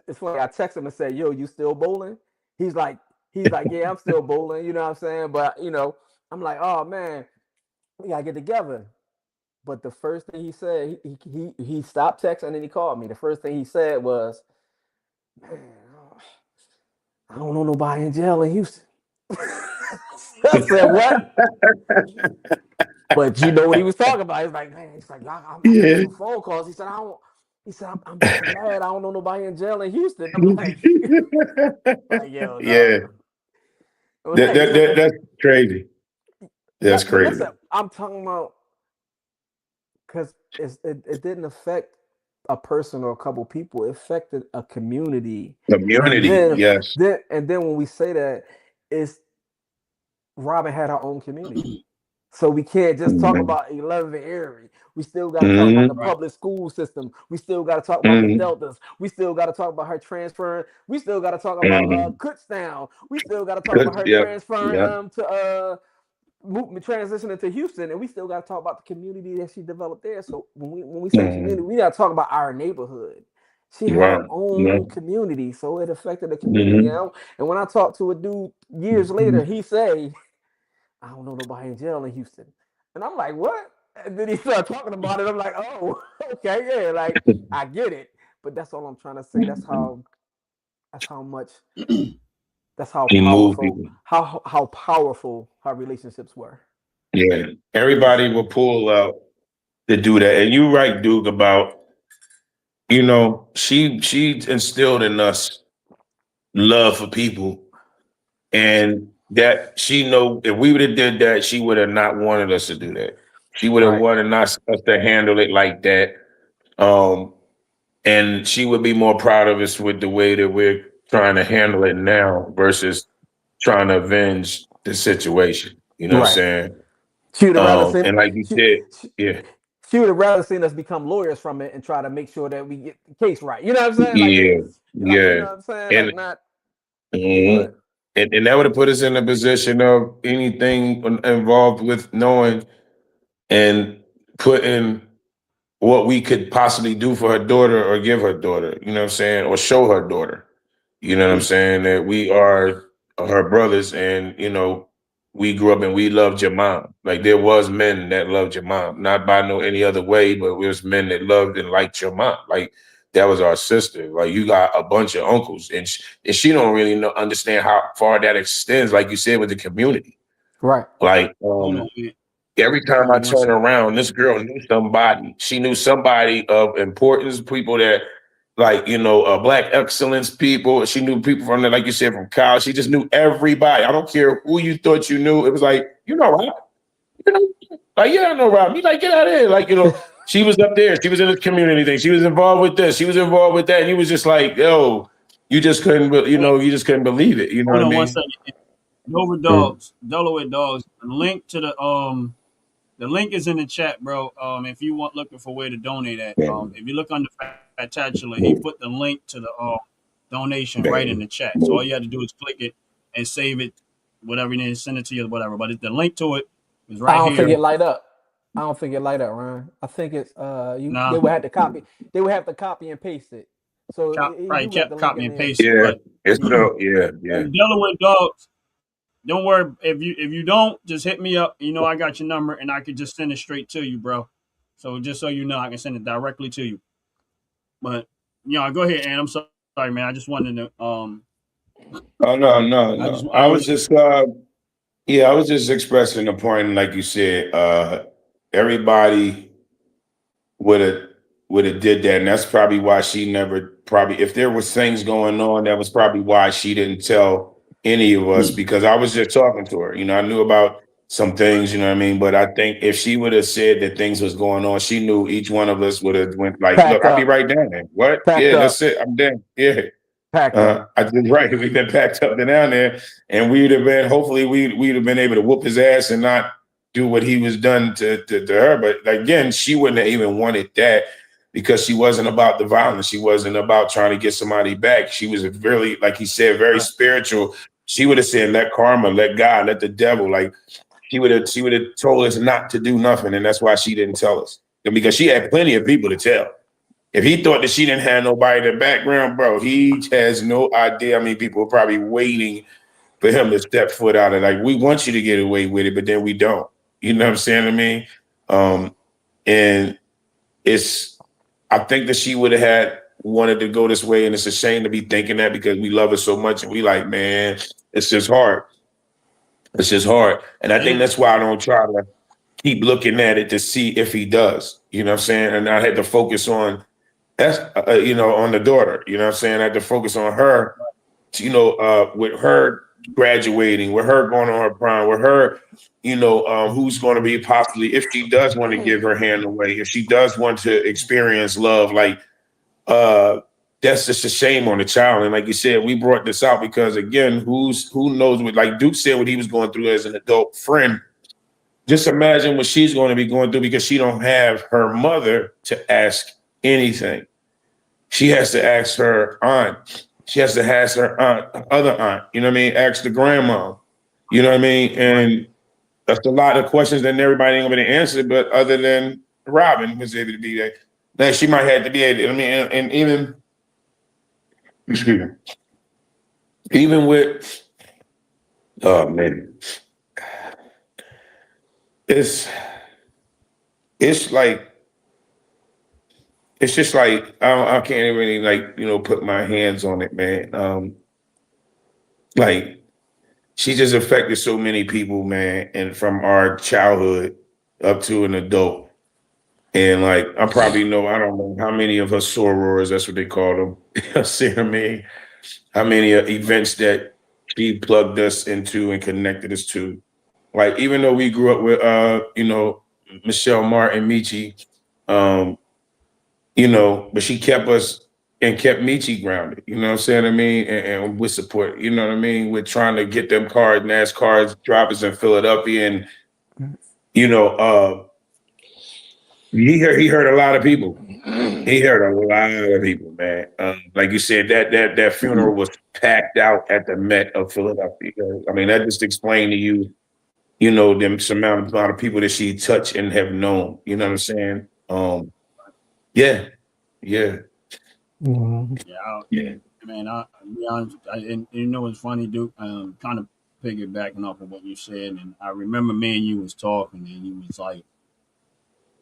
it's funny." I text him and say, "Yo, you still bowling?" He's like, "Yeah, I'm still bowling." You know what I'm saying? But you know, I'm like, "Oh man, we gotta get together." But the first thing he said, he stopped texting and then he called me. The first thing he said was, "Man, I don't know nobody in jail in Houston." I said, "What?" But you know what he was talking about. He's like, "Man, he's like, I'm getting Yeah. some phone calls." He said, "I don't." He said, I'm mad. I don't know nobody in jail in Houston." I'm like, yo, Yeah. dog. Like, That's crazy. That's but listen, crazy. I'm talking about because it didn't affect a person or a couple people. It affected a community, and Community, yes. then when we say that, it's Robin had her own community. So we can't just talk Mhm. about 11th and Erie. We still got to talk about the Mhm. Right. public school system. We still got to talk about the Mhm. Deltas. We still got to talk about her transferring. We still got to talk about Mhm. Kutztown. We still got to talk about Good. her Yep. transferring Yep. to transitioning to Houston, and we still got to talk about the community that she developed there. So when we say community, Mhm. we got to talk about our neighborhood. She had her Wow. own Yep. community, so it affected the community. You Mhm. know, and when I talked to a dude years later, he say, "I don't know nobody in jail in Houston," and I'm like, "What?" And then he started talking about it. I'm like, "Oh, okay, yeah, like I get it." But that's all I'm trying to say. That's how much. That's how He moved powerful. people. How powerful our relationships were. Yeah. Everybody will pull out to do that. And you're right, Duke, about, she instilled in us love for people. And that she know if we would have did that, she would have not wanted us to do that. She would have Right. wanted us to handle it like that. And she would be more proud of us with the way that we're trying to handle it now versus trying to avenge the situation. You know what I'm Right. saying? She would have rather seen And like you she, said, she, yeah, she would have rather seen us become lawyers from it and try to make sure that we get the case right. You know what I'm saying? Like, yeah, you yeah. know what I'm saying? And Like, not. Yeah, go mhm. ahead. And that would have put us in a position of anything involved with knowing and putting what we could possibly do for her daughter or give her daughter, you know what I'm saying, or show her daughter. You know what I'm Yeah. saying? That we are her brothers and, we grew up and we loved your mom. Like there was men that loved your mom, not by no any other way, but it was men that loved and liked your mom. Like that was our sister. Like you got a bunch of uncles and she don't really understand how far that extends, like you said, with the community. Right. Like, Hold on, man. every time Hold I on one turn second. around, this girl knew somebody. She knew somebody of importance, people that, like, black excellence people. She knew people from, like you said, from college. She just knew everybody. I don't care who you thought you knew. It was like, Rob. You know, like, yeah, I know Rob. You like, get out of here. Like, she was up there. She was in the community thing. She was involved with this. She was involved with that. And you was just like, yo, you just couldn't, you just couldn't believe it. You know Hold what I on one mean? second. Dover Mm. Dogs, Delaware Dogs. The link is in the chat, bro. If you want looking for where to donate at, Yeah. if you look under Fatachula, he put the link to the donation right in Man. the chat. So all you have to do is click it and save it, whatever you need, send it to you, whatever. But the link to it is I right don't think here. it light up. I don't think it light up, Ryan. I think it's Nah, they would have to copy. They would have to copy and paste it. So you probably do got the kept link copy in and there. paste it. Yeah. But It's so, yeah. Delaware Dogs, don't worry. If you don't, just hit me up. You know I got your number, and I could just send it straight to you, bro. So just so you know, I can send it directly to you. But go ahead, and I'm sorry, man. I just wanted to Oh no, no, I just no. I I was was just yeah, I was just expressing the point, like you said, everybody would have did that. And that's probably why she never probably if there was things going on, that was probably why she didn't tell any of us because I was just talking to her. I knew about some things, you know what I mean? But I think if she would have said that things was going on, she knew each one of us would have went like, look, Packed I'll be up. right down there. What? Packed Yeah, that's up. it. I'm down. Yeah. Packed up. I did right. We've been packed up and down there, and we'd have been. Hopefully, we'd have been able to whoop his ass and not do what he was done to her. But again, she wouldn't have even wanted that because she wasn't about the violence. She wasn't about trying to get somebody back. She was really, like he said, very spiritual. She would have said, "Let karma, let God, let the devil." Like she would have told us not to do nothing, and that's why she didn't tell us because she had plenty of people to tell. If he thought that she didn't have nobody in the background, bro, he has no idea. I mean, people are probably waiting for him to step foot out of like, we want you to get away with it, but then we don't. You know what I'm saying to me? And I think that she would have wanted to go this way, and it's a shame to be thinking that because we love her so much, and we like, man, it's just hard. It's just hard. And I think that's why I don't try to keep looking at it to see if he does. You know what I'm saying? And I had to focus on that's on the daughter. You know what I'm saying? I had to focus on her, with her graduating, with her going on her prime, with her, who's going to be possibly if she does want to give her hand away, if she does want to experience love, like that's just a shame on the child. And like you said, we brought this out because again, who knows what like Duke said what he was going through as an adult friend. Just imagine what she's going to be going through because she don't have her mother to ask anything. She has to ask her aunt. She has to ask her other aunt. You know what I mean? Ask the grandma. You know what I mean? And that's a lot of questions that everybody ain't going to answer. But other than Robin was able to be there, that she might have to be able. I mean, and even excuse me, even with oh man, it's like. It's just like I can't really put my hands on it, man. Like she just affected so many people, man, and from our childhood up to an adult. And like I probably know, I don't know how many of her sorors, that's what they call them. See what I mean? How many events that she plugged us into and connected us to. Like, even though we grew up with Michelle Martin, Michi, but she kept us and kept Michi grounded. You know what I'm saying? I mean, and with support, you know what I mean? We're trying to get them cars, NASCAR drivers in Philadelphia, and you know, he heard a lot of people. He heard a lot of people, man. Like you said, that funeral was packed out at the Met of Philadelphia. I mean, that just explained to you, them some amount of people that she touched and have known. You know what I'm saying? Yeah, yeah, Mhm. yeah. Man, I'll be honest, and you know what's funny, Duke? Kind of piggybacking off of what you said, and I remember me and you was talking, and you was like,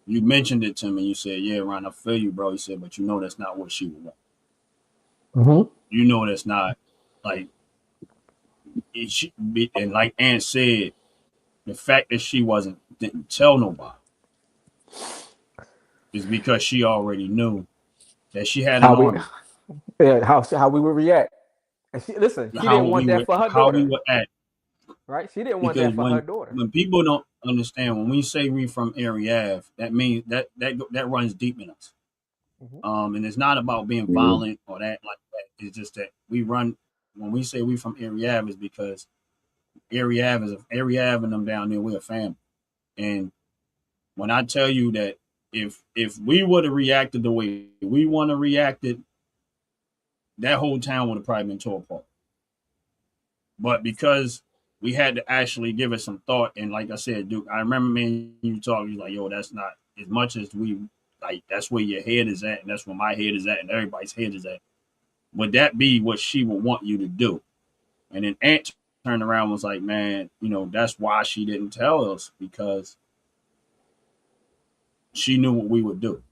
you mentioned it to me. You said, "Yeah, Ron, I feel you, bro." You said, "But you know that's not what she would want. Mhm. You know that's not like it should be." And like Ann said, the fact that she didn't tell nobody is because she already knew that she had an How we, army. yeah, how we would react. And she didn't want that for her How we daughter, would act. right? She didn't want Because that for her daughter. when people don't understand, when we say we from area Ave, that means that runs deep in us. Mhm. And it's not about being violent or that like that. It's just that we run. When we say we from area Ave, is because area Ave and them down there, we're a family. And when I tell you that if we would have reacted the way we want to react it, that whole town would have probably been torn apart. But because we had to actually give it some thought, and like I said, Duke, I remember me and you talking, like, yo, that's not as much as we like. That's where your head is at, and that's where my head is at, and everybody's head is at. Would that be what she would want you to do? And then Aunt turned around and was like, man, that's why she didn't tell us because she knew what we would do.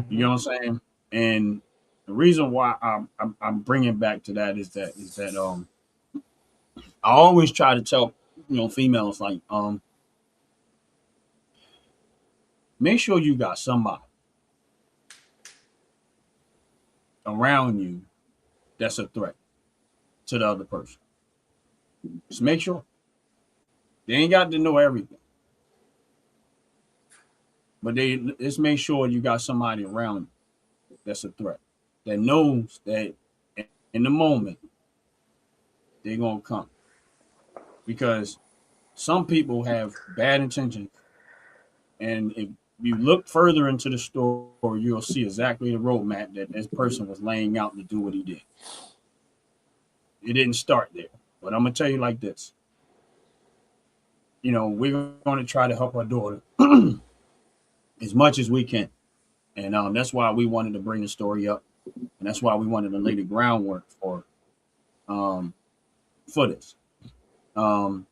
You know what I'm saying? And the reason why I'm bringing back to that is that I always try to tell females like make sure you got somebody around you that's a threat to the other person. Just make sure they ain't got to know everything, but they just make sure you got somebody around you that's a threat that knows that in the moment they're gonna come because some people have bad intentions, and if you look further into the story, you'll see exactly the roadmap that this person was laying out to do what he did. It didn't start there, but I'm gonna tell you like this: we're going to try to help our daughter as much as we can. And that's why we wanted to bring the story up. And that's why we wanted to lay the groundwork um, for this. Um,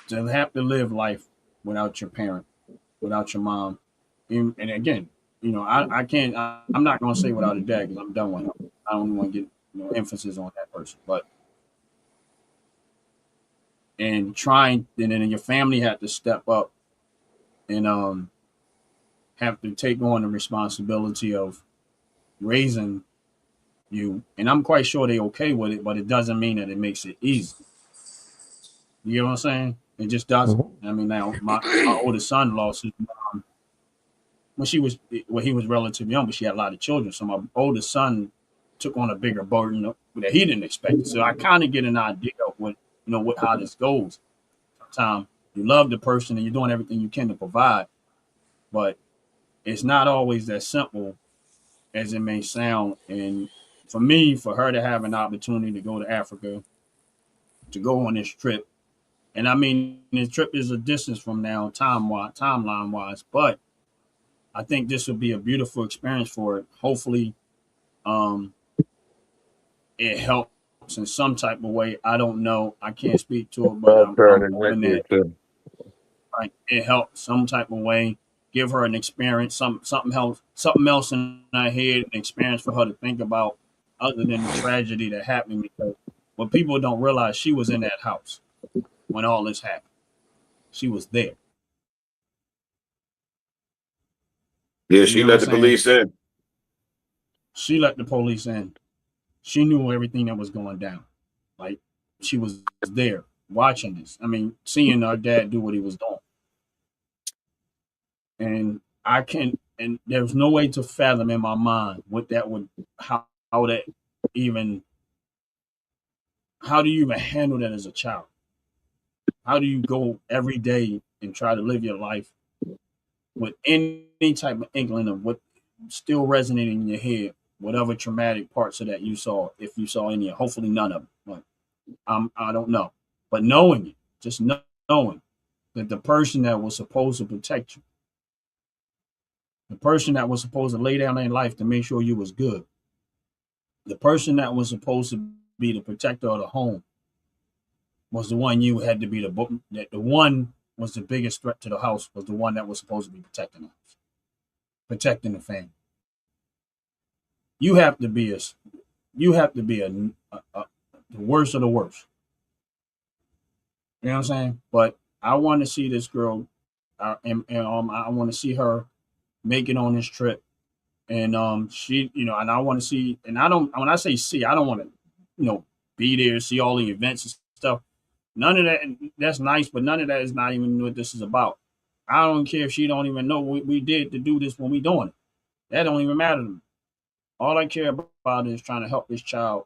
to have to live life without your parent, without your mom. And again, I can't, I'm not going to say without a dad because I'm done with him. I don't want to get emphasis on that person. But, and then your family had to step up and have to take on the responsibility of raising you. And I'm quite sure they're okay with it, but it doesn't mean that it makes it easy. You know what I'm saying? It just doesn't. Mhm. I mean, now my oldest son lost his mom when he was relatively young, but she had a lot of children. So my oldest son took on a bigger burden that he didn't expect. So I kind of get an idea of how this goes. Sometimes you love the person and you're doing everything you can to provide, but it's not always that simple as it may sound. And for me, for her to have an opportunity to go to Africa, to go on this trip, and I mean, this trip is a distance from now, timeline wise, but I think this would be a beautiful experience for it. Hopefully, um, it helps in some type of way. I don't know. I can't speak to it, but I'm hoping that it helps some type of way. Give her an experience, something else in her head, an experience for her to think about, other than the tragedy that happened. Because what people don't realize, she was in that house when all this happened. She was there. Yeah, You she know what I'm let the saying? police in. She let the police in. she knew everything that was going down. Like she was there watching this. I mean, seeing our dad do what he was doing. And and there's no way to fathom in my mind what that would, how that even, how do you even handle that as a child? How do you go every day and try to live your life with any type of inkling of what still resonating in your head, whatever traumatic parts of that you saw, if you saw any, hopefully none of them. But I don't know. But knowing it, just knowing that the person that was supposed to protect you, the person that was supposed to lay down their life to make sure you was good, the person that was supposed to be the protector of the home, was the one you had to be the one was the biggest threat to the house, was the one that was supposed to be protecting the house, protecting the family. You have to be the worst of the worst. You know what I'm saying? But I want to see this girl, and I want to see her make it on this trip, and she, and I want to see, and I don't, when I say see, I don't want to, be there, see all the events and stuff. None of that. That's nice, but none of that is not even what this is about. I don't care if she don't even know what we did to do this when we doing it. That don't even matter to me. All I care about is trying to help this child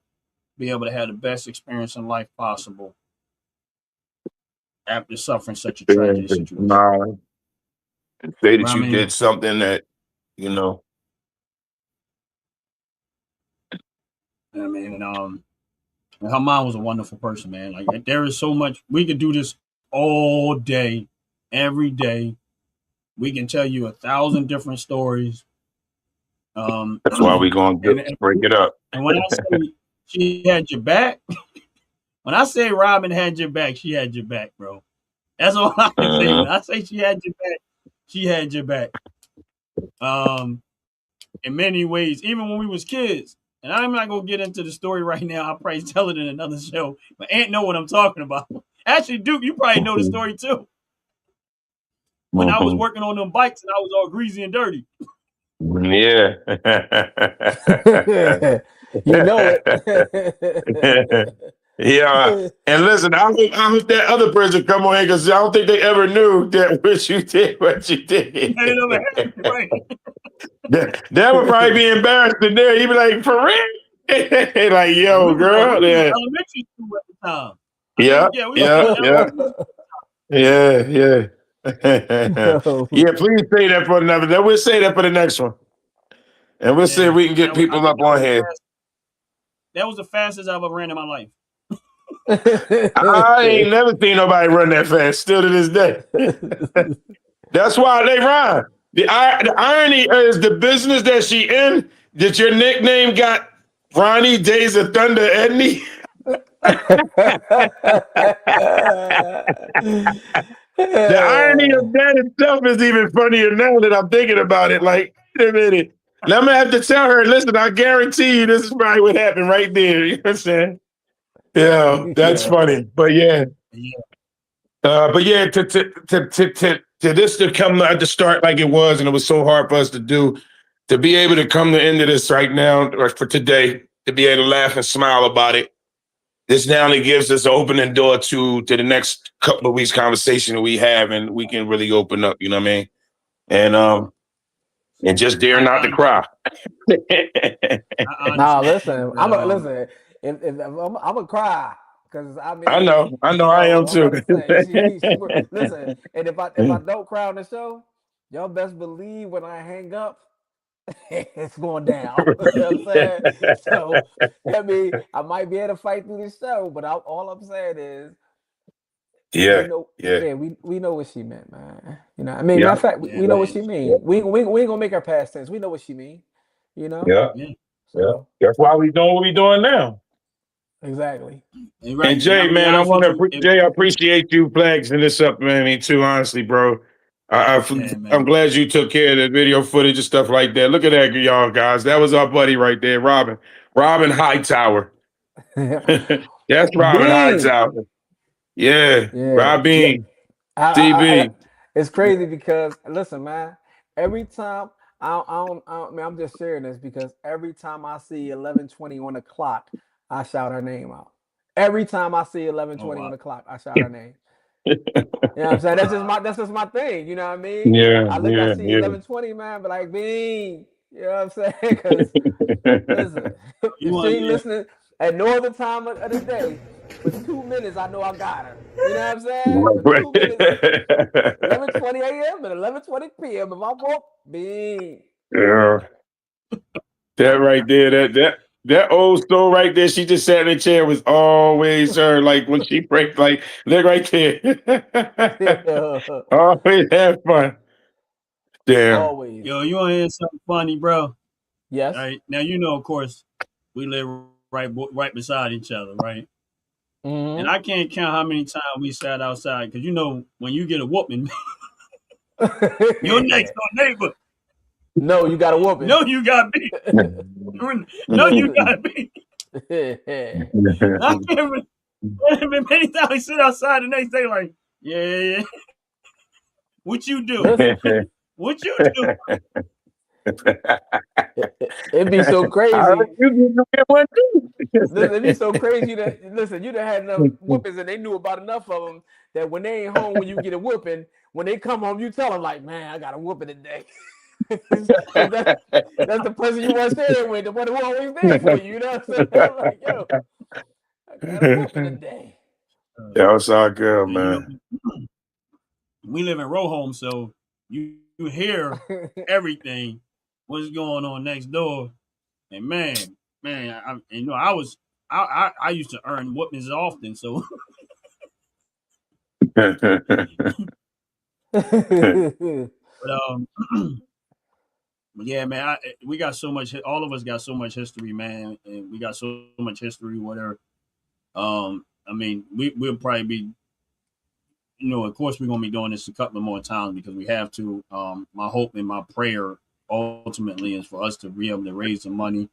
be able to have the best experience in life possible after suffering such a tragic situation. And say that I you mean, did something that, you know. I mean, and her mom was a wonderful person, man. Like there is so much we could do this all day, every day. We can tell you 1,000 different stories. That's why we're going to break it up. And when I say she had your back, when I say Robin had your back, she had your back, bro. That's all I can say. When I say she had your back, she had your back. In many ways, even when we was kids. And I'm not gonna get into the story right now. I'll probably tell it in another show. But Aunt know what I'm talking about. Actually, Duke, you probably know the story too. When I was working on them bikes and I was all greasy and dirty. Yeah. You know it. Yeah. And listen, I hope that other person come on here because I don't think they ever knew that what you did. Right. That would probably be embarrassing there. He'd be like, for real? Like, yo, girl. Yeah. Elementary school at the time. Yeah. Yeah, please say that for another. Then we'll say that for the next one. And we'll see if we can get people up on here. That was the fastest I've ever ran in my life. I ain't never seen nobody run that fast, still to this day. That's why they rhyme. The irony is the business that she in, that your nickname got Ronnie Days of Thunder Edney. The irony of that itself is even funnier now that I'm thinking about it. Like, wait a minute. And I'm gonna have to tell her, listen, I guarantee you this is probably what happened right there. You know what I'm saying? Yeah, that's funny. But yeah. But yeah, to this to come at the start like it was, and it was so hard for us to do, to be able to come to the end of this right now, or for today, to be able to laugh and smile about it. This now only gives us an opening door to the next couple of weeks conversation that we have, and we can really open up, you know what I mean? And just dare not to cry. Nah, listen, I'm gonna cry because I mean, I know, I am too. Listen, and if I don't cry on the show, y'all best believe when I hang up, it's going down. You know what I'm saying? So I mean, I might be able to fight through this show, but all I'm saying is, we know what she meant, man. You know, I mean, matter of fact, we know what she mean. We ain't gonna make her past tense. We know what she mean. You know? So, That's why we doing what we doing now. Exactly. And Jay, man, I appreciate you flexing this up, man. Me too, honestly, bro. I'm glad you took care of the video footage and stuff like that. Look at that, y'all guys. That was our buddy right there, Robin Hightower. That's Robin Hightower. Yeah. Robin. DB. It's crazy because listen, man. Every time I mean, I'm just sharing this because every time I see 11:20 on the clock, I shout her name out. Every time I see Oh 11:20 on wow. the clock, I shout her name. You know what I'm saying? That's just my thing. You know what I mean? Yeah, I yeah, see yeah. 11:20, man, but like, Bean, you know what I'm saying? Because listen, You if she want ain't yeah. listening at no other time of the day, for 2 minutes, I know I got her. You know what I'm saying? For Right. 2 minutes, 11:20 a.m. and 11:20 p.m. If I walk, Bean. Yeah. That right there, that old soul right there, she just sat in the chair was always her. Like when she breaks, like look right there. Always have fun. Damn. Always. Yo, you want to hear something funny, bro? All Yes. right. Now you know, of course, we live right beside each other, right? And Hmm. I can't count how many times we sat outside because you know when you get a whooping, your next door neighbor No, you got a whooping. know you got beat. No, you got beat. I can't remember many times we sit outside the next day like, yeah, what you do? Listen, What you do? it'd be so I heard crazy. you get to win one too. Listen, it'd be so crazy that listen, you done had enough whoopings and they knew about enough of them that when they ain't home when you get a whooping, when they come home, you tell them like, man, I got a whooping today. Because that's the person you want to share with, the one who always there for you. You know what I'm saying? Like, yo, I got a whooping today. That was all good, And you know, man. we live in row home, so you hear everything, what's going on next door. And and you know, I used to earn whoopings often, so but but yeah, man, we got so much. All of us got so much history, man, and we got so much history. Whatever. I mean, we'll probably be, you know, of course, we're gonna be doing this a couple of more times because we have to. My hope and my prayer ultimately is for us to be able to raise the money,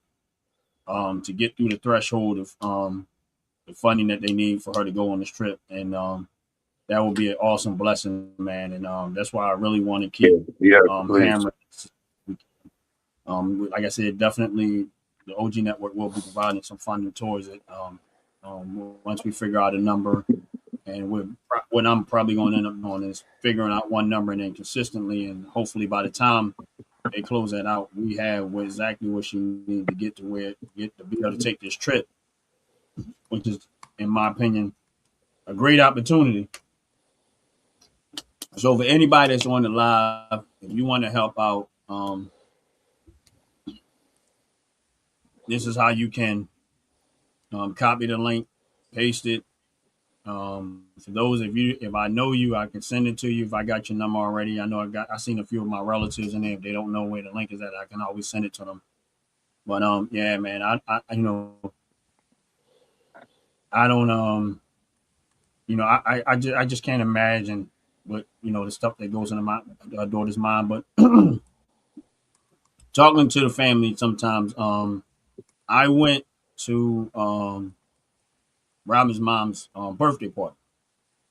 to get through the threshold of the funding that they need for her to go on this trip, and that will be an awesome blessing, man. And that's why I really want to keep Yeah, please. hammering. Like I said, definitely the OG network will be providing some funding towards it. Once we figure out a number, and what I'm probably going to end up doing is figuring out one number and then consistently, and hopefully by the time they close that out, we have exactly what she needs to get to where get to be able to take this trip, which is, in my opinion, a great opportunity. So for anybody that's on the live, if you want to help out, this is how you can copy the link, paste it. For those of you, if I know you, I can send it to you. If I got your number already, I know I seen a few of my relatives in there. If they don't know where the link is at, I can always send it to them. But yeah, man, I you know, I don't you know, I just can't imagine what, you know, the stuff that goes into my daughter's mind. But talking to the family sometimes, I went to Robin's mom's birthday party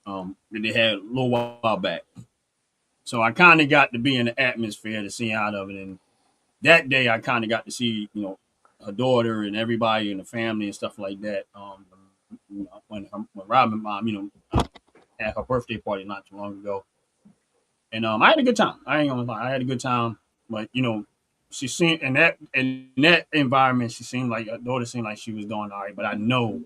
that they had a little while back. So I kind of got to be in the atmosphere to see out of it. And that day, I kind of got to see, you know, her daughter and everybody in the family and stuff like that. When Robin mom, you know, had her birthday party not too long ago, and I had a good time. I ain't gonna lie, I had a good time. But you know, she seemed in that environment, she seemed like her daughter seemed like she was doing all right. But I know,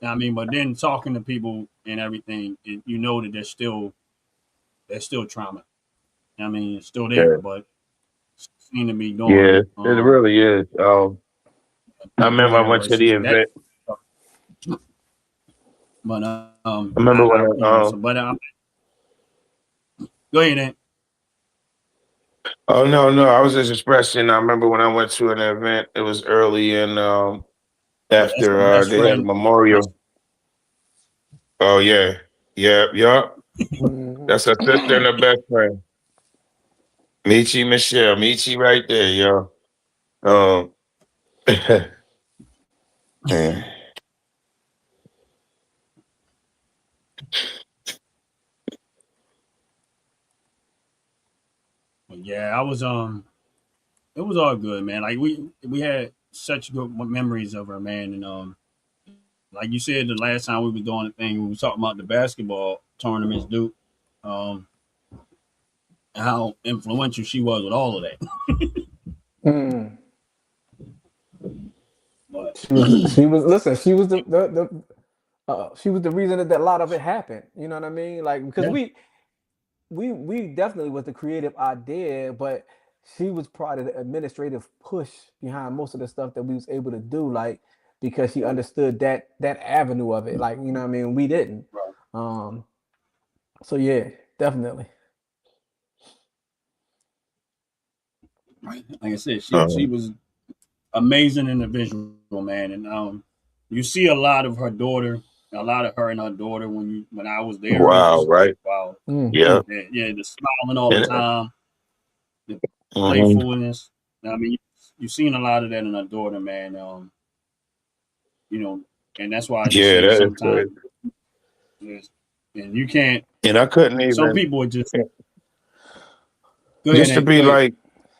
I mean, but then talking to people and everything, you know that there's still trauma. I mean, it's still there, Yeah, but seem to be yeah, doing it really is. I remember doing I it went right. to So the that, event. but I remember I when don't, you know. So, but go ahead, Ant. oh no, no, I was just expressing. I remember when I went to an event. It was early and Yeah, that's her after best they had a friend. memorial. Oh yeah, yeah, yeah. Mhm. That's her sister and her best friend, Michi Michelle, Michi right there, yo. Um, yeah. But yeah, I was it was all good, man. Like we had such good memories of her, man. And like you said, the last time we was doing the thing, we was talking about the basketball tournaments, Duke. Um, how influential she was with all of that. Mm. But She was listen. She was she was the reason that a lot of it happened. You know what I mean? Like because yeah, we definitely was the creative idea, but she was part of the administrative push behind most of the stuff that we was able to do. Like because she understood that avenue of it. Like you know what I mean? We didn't. Um. So yeah, definitely. like I said, she Um, was amazing individual, man. And you see a lot of her daughter, a lot of her and her daughter when I was there. It was wow, just like, right? wow, Mm. Yeah. yeah, the smiling all the And, time, the mhm. playfulness. I mean, you've seen a lot of that in her daughter, man. You know, and that's why I just Yeah, say that is sometimes, good. and you can't. And I couldn't Some even people are just go ahead just to and go be ahead. like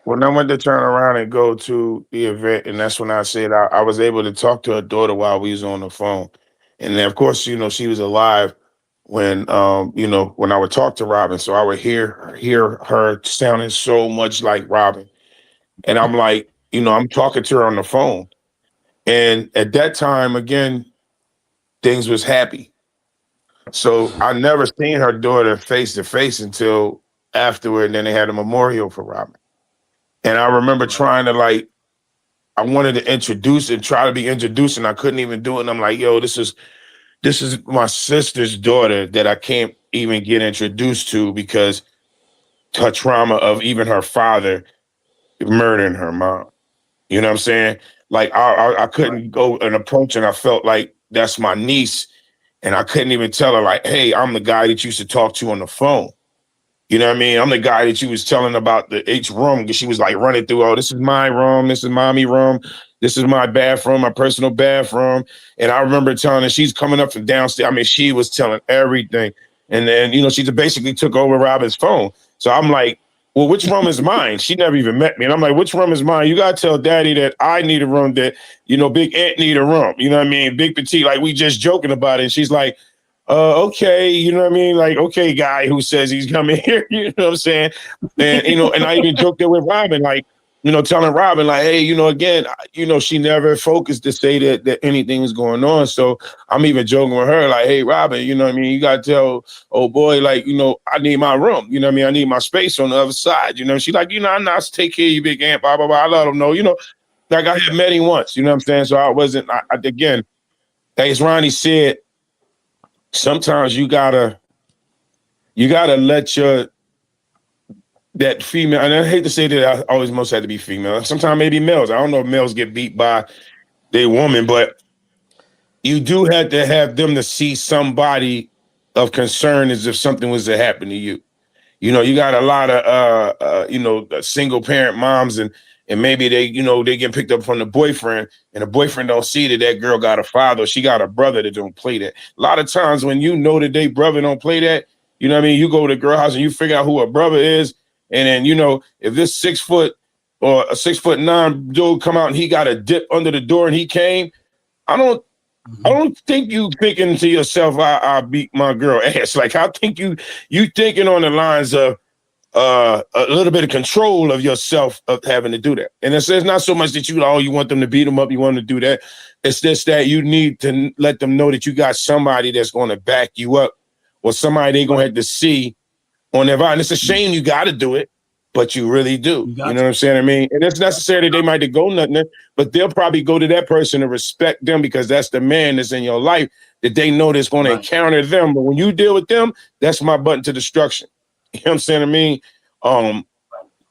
when I went to turn around and go to the event, and that's when I said I was able to talk to her daughter while we was on the phone. And then of course, she was alive when I would talk to Robin. So I would hear her sounding so much like Robin. And I'm like, I'm talking to her on the phone. And at that time, again, things was happy. So I never seen her daughter face to face until afterward. And then they had a memorial for Robin. And I remember Right, trying to I wanted to introduce and try to be introduced, and I couldn't even do it. And I'm like, yo, this is my sister's daughter that I can't even get introduced to because her trauma of even her father murdering her mom. You know what I'm saying? Like I right, couldn't go and approach, and I felt like that's my niece, and I couldn't even tell her like, hey, I'm the guy that you used to talk to on the phone. You know what I mean? I'm the guy that you was telling about the H room because she was like running through, oh, this is my room, this is mommy room, this is my bathroom, my personal bathroom. And I remember telling her she's coming up from downstairs. I mean, she was telling everything. And then, she basically took over Robin's phone. So I'm like, well, which room is mine? She never even met me. And I'm like, which room is mine? You gotta tell daddy that I need a room, that, Big Aunt need a room. You know what I mean? Big Petite, like we just joking about it. And she's like, okay, you know what I mean? Like, okay, guy who says he's coming here, you know what I'm saying? And, and I even joked there with Robin, like, telling Robin, like, hey, again, she never focused to say that anything was going on. So I'm even joking with her, like, hey, Robin, you know what I mean? You got to tell, oh boy, like, I need my room. You know what I mean? I need my space on the other side. She's like, I'm not to take care of you, big aunt, blah, blah, blah. I let him know, like I had met him once, you know what I'm saying? So I wasn't, again, as Ronnie said, sometimes you gotta let that female, and I hate to say that I always must have to be female. Sometimes maybe males. I don't know if males get beat by their woman, but you do have to have them to see somebody of concern as if something was to happen to you. You got a lot of single parent moms, and maybe they get picked up from the boyfriend, and the boyfriend don't see that girl got a father, she got a brother that don't play that. A lot of times when that they brother don't play that, you know what I mean, you go to the girl house and you figure out who her brother is, and then if this 6 foot or a 6'9" dude come out and he got a dip under the door and he came, I don't I mm-hmm. don't think you thinking to yourself, I beat my girl ass. Like I think you thinking on the lines of a little bit of control of yourself of having to do that. And it's not so much that you want them to beat them up, you want to do that. It's just that you need to let them know that you got somebody that's going to back you up, or somebody they're going to Right. have to see on their vibe. And it's a shame you got to do it, but you really do. You You got know what I'm saying? I mean, and it's necessary that they might go nothing, but they'll probably go to that person to respect them because that's the man that's in your life that they know that's going to right. encounter them. But when you deal with them, that's my button to destruction. You know what I'm saying? I mean, um,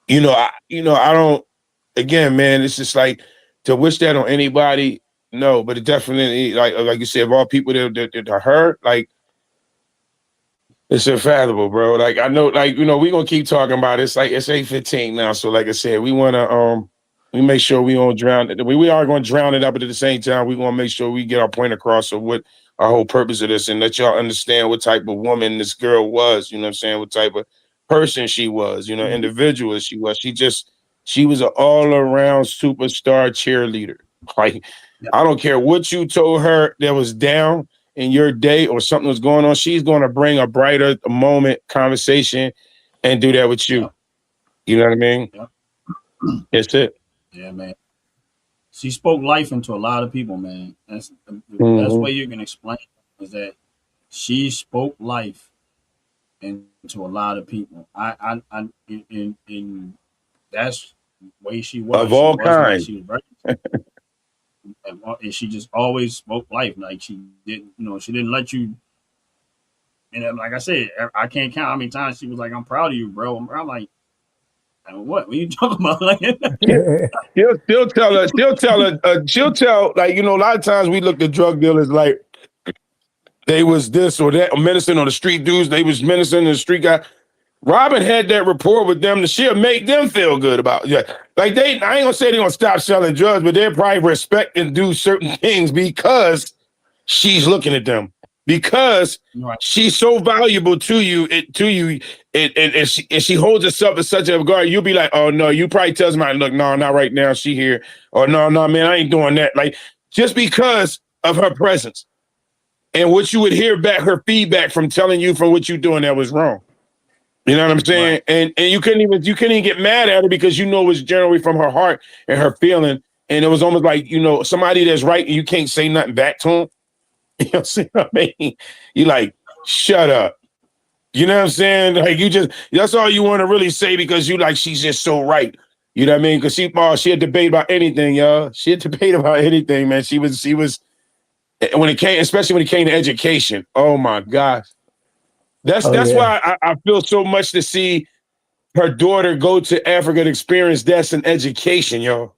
I don't. Again, man, it's just like to wish that on anybody. No, but it definitely, like you said, of all people that are hurt, like it's unfathomable, bro. Like I know, like we gonna keep talking about it. It's like it's 8:15 now, so like I said, we make sure we don't drown it. We are going to drown it up, but at the same time, we want to make sure we get our point across of what our whole purpose of this, and let y'all understand what type of woman this girl was. You know what I'm saying? What type of person she was, Mm-hmm. individual she was. She just She was an all-around superstar cheerleader. Like, Yeah. I don't care what you told her that was down in your day or something was going on. She's going to bring a brighter moment conversation and do that with you. Yeah. You know what I mean? Yeah. That's it. Yeah, man. She spoke life into a lot of people, man. That's the best Mhm. way you can explain it, is that she spoke life into a lot of people. In that's the way she was. Of all She wasn't like kinds. she was very, and she just always spoke life. Like she didn't, she didn't let you. And like I said, I can't count how many times she was like, "I'm proud of you, bro." I'm like, what? What are you talking about? Like, She'll tell, like, a lot of times we look at drug dealers like they was this or that, or menacing on the street dudes, they was menacing the street guy. Robin had that rapport with them that she'll make them feel good about. Yeah. Like I ain't gonna say they're gonna stop selling drugs, but they'll probably respect and do certain things because she's looking at them. Because right. she's so valuable to you, and she holds herself in such a regard, you'll be like, oh no, you probably tell somebody, look, no, not right now, she here. Or no, man, I ain't doing that. Like, just because of her presence. And what you would hear back, her feedback from telling you from what you're doing that was wrong. You know what I'm saying? Right. And you couldn't even get mad at her because you know it was generally from her heart and her feeling. And it was almost like, somebody that's right and you can't say nothing back to him. You know what I mean? You like, shut up. You know what I'm saying? Like, that's all you want to really say because you like, she's just so right. You know what I mean? Because she had debate about anything, y'all. She had debate about anything, man. She was, especially when it came to education. Oh my gosh. That's why I feel so much to see her daughter go to Africa to experience that's an education, y'all.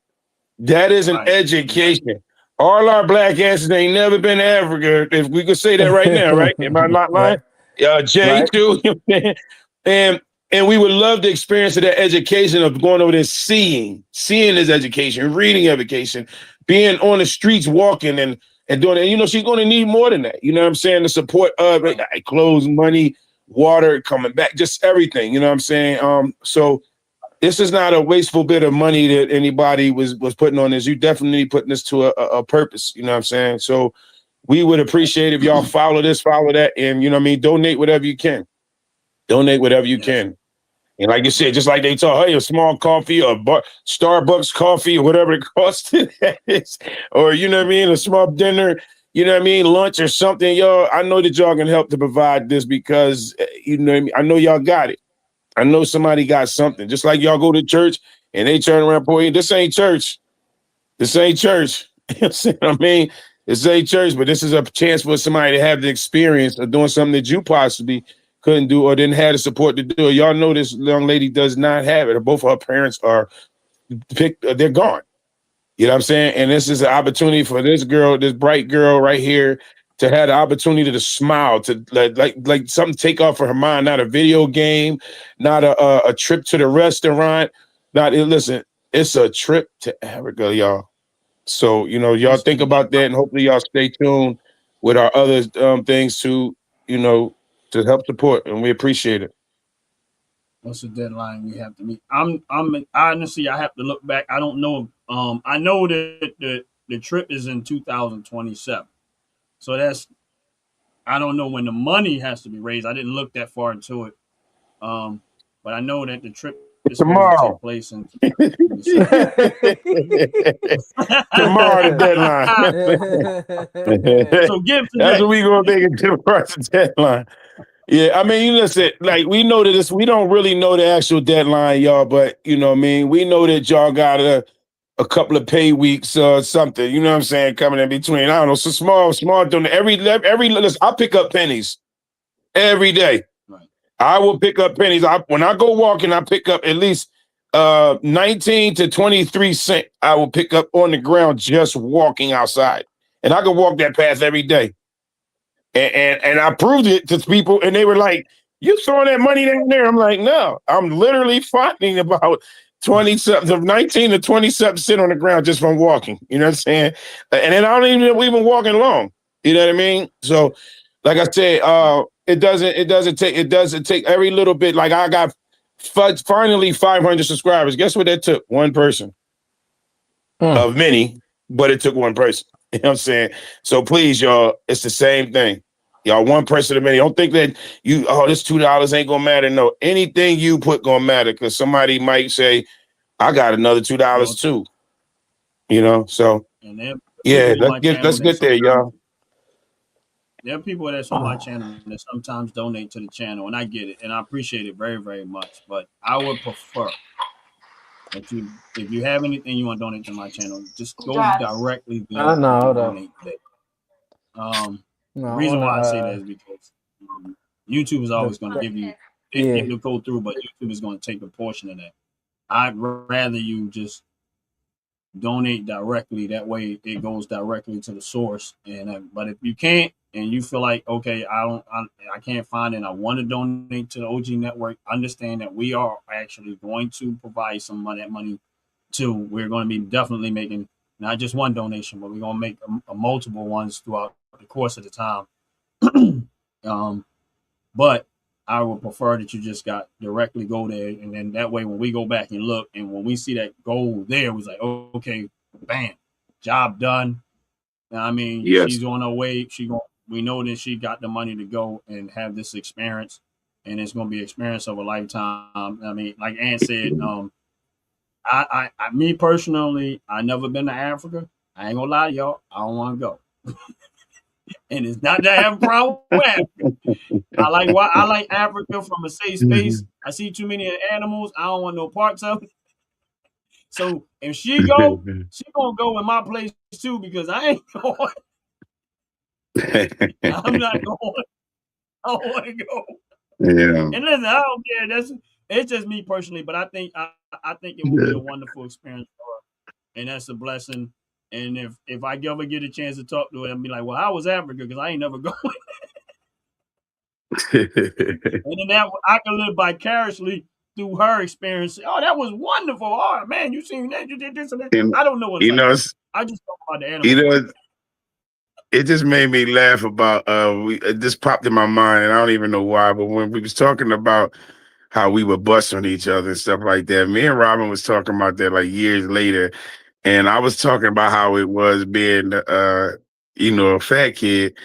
That is an education. All our black asses ain't never been to Africa. If we could say that right now, right? Am I not lying? Jay Right. too. And we would love the experience of that education of going over there, seeing this education, reading education, being on the streets, walking and doing it. She's going to need more than that. You know what I'm saying? The support of clothes, money, water, coming back, just everything. You know what I'm saying? So this is not a wasteful bit of money that anybody was putting on this. You definitely putting this to a purpose. You know what I'm saying? So we would appreciate if y'all follow this, follow that, and donate whatever you can. Donate whatever you can. And like you said, just like they talk, hey, a small coffee or Starbucks coffee or whatever the cost is, or a small dinner, lunch or something, y'all. I know that y'all can help to provide this because I know y'all got it. I know somebody got something. Just like y'all go to church and they turn around, boy, this ain't church. This ain't church. You know what I mean? This ain't church, but this is a chance for somebody to have the experience of doing something that you possibly couldn't do or didn't have the support to do it. Y'all know this young lady does not have it. Or both of her parents are they're gone. You know what I'm saying? And this is an opportunity for this girl, this bright girl right here, to have the opportunity to smile, to like something take off for her mind, not a video game, not a trip to the restaurant. Listen, it's a trip to Africa, y'all. So, y'all think about that and hopefully y'all stay tuned with our other things to help support, and we appreciate it. What's the deadline we have to meet? Honestly, I have to look back. I don't know. I know that the trip is in 2027. So I don't know when the money has to be raised. I didn't look that far into it. But I know that the trip is supposed to take place in 2027. Tomorrow, the deadline. So give today. That's what we gonna make it tomorrow, the deadline. Yeah, I mean, listen, like we know that we don't really know the actual deadline, y'all, but we know that y'all got a couple of pay weeks or something, you know what I'm saying, coming in between. I don't know, so small donation. Listen, I pick up pennies every day. Right. I will pick up pennies. When I go walking, I pick up at least 19 to 23 cents. I will pick up on the ground just walking outside. And I can walk that path every day. And I proved it to people, and they were like, "You throwing that money down there?" I'm like, "No, I'm literally finding about 19 to 27 cents on the ground just from walking." You know what I'm saying? And then I don't even walking long. You know what I mean? So, like I said, it doesn't take every little bit. Like I got finally 500 subscribers. Guess what that took? One person of many, but it took one person. You know what I'm saying? So please, y'all, it's the same thing. Y'all, one person of many. Don't think that this $2 ain't gonna matter. No, anything you put gonna matter because somebody might say, I got another $2 too. You know, so And there are yeah, people on my channel let's that get there, y'all. there are people that's on my channel that sometimes donate to the channel, and I get it, and I appreciate it very, very much. But I would prefer that if you have anything you want to donate to my channel, just go directly there and No, hold up. donate there. No, The I reason wanna, why I say that is because YouTube is always going to give you it to go through, but YouTube is going to take a portion of that. I'd rather you just donate directly. That way, it goes directly to the source. And but if you can't, and you feel like okay, I can't find it, and I want to donate to the OG Network, understand that we are actually going to provide some of that money too. We're going to be definitely making not just one donation, but we're going to make multiple ones throughout the course of the time. But I would prefer that you just got directly go there, and then that way when we go back and look, and when we see that goal there, it was like, oh, okay, bam, job done. I mean, she's on her way. We know that she got the money to go and have this experience, and it's going to be an experience of a lifetime. I mean, like Ann said, me personally, I never been to Africa. I ain't gonna lie to y'all, I don't want to go. And it's not that I have a problem with Africa. I like Africa from a safe space. I see too many animals. I don't want no parts of it. So if she gonna go in my place too because I ain't going. I'm not going. I don't want to go. Yeah. And listen, I don't care. It's just me personally, but I think it will be a wonderful experience for her, and that's a blessing. And if I ever get a chance to talk to her, I'll be like, "Well, how was Africa? Because I ain't never going." And then I can live vicariously through her experience. Oh, that was wonderful. Oh man, you seen that? You did this and that. I don't know what it's like. I just talk about the animals. It just made me laugh about it just popped in my mind, and I don't even know why, but when we was talking about how we were busting each other and stuff like that, me and Robin was talking about that like years later, and I was talking about how it was being a fat kid.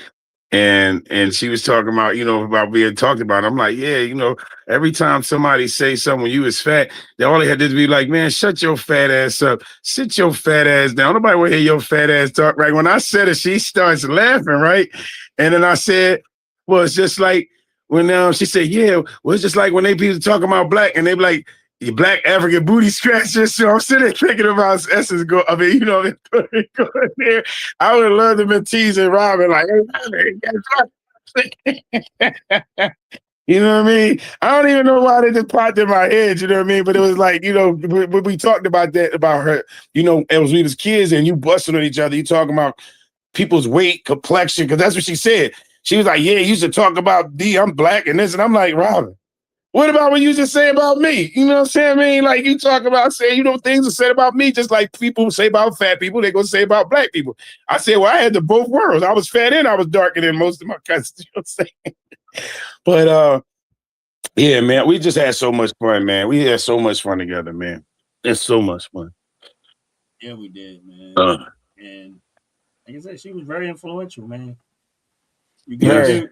And she was talking about, about being talked about. I'm like, yeah, every time somebody say something when you was fat, they all they had to be like, man, shut your fat ass up. Sit your fat ass down. Nobody want to hear your fat ass talk, right? When I said it, she starts laughing, right? And then I said, well, it's just like when she said, yeah, well, it's just like when they people talk about black and they be like, you black African booty scratchers. So I'm sitting there thinking about Essence go. I mean, going there. I would love to be teasing Robin like, hey, you know what I mean? I don't even know why they just popped in my head. You know what I mean? But it was like, when we talked about that about her. As we was kids and you busting on each other, you talking about people's weight, complexion, because that's what she said. She was like, yeah, you used to talk about I'm black and this, and I'm like, Robin. What about what you just say about me? You know what I'm saying? I mean, like you talk about saying, things are said about me, just like people say about fat people, they're going to say about black people. I said, well, I had the both worlds. I was fat and I was darker than most of my cousins. You know what I'm saying? But yeah, man, we just had so much fun, man. We had so much fun together, man. It's so much fun. Yeah, we did, man. And like I said, she was very influential, man. You get to.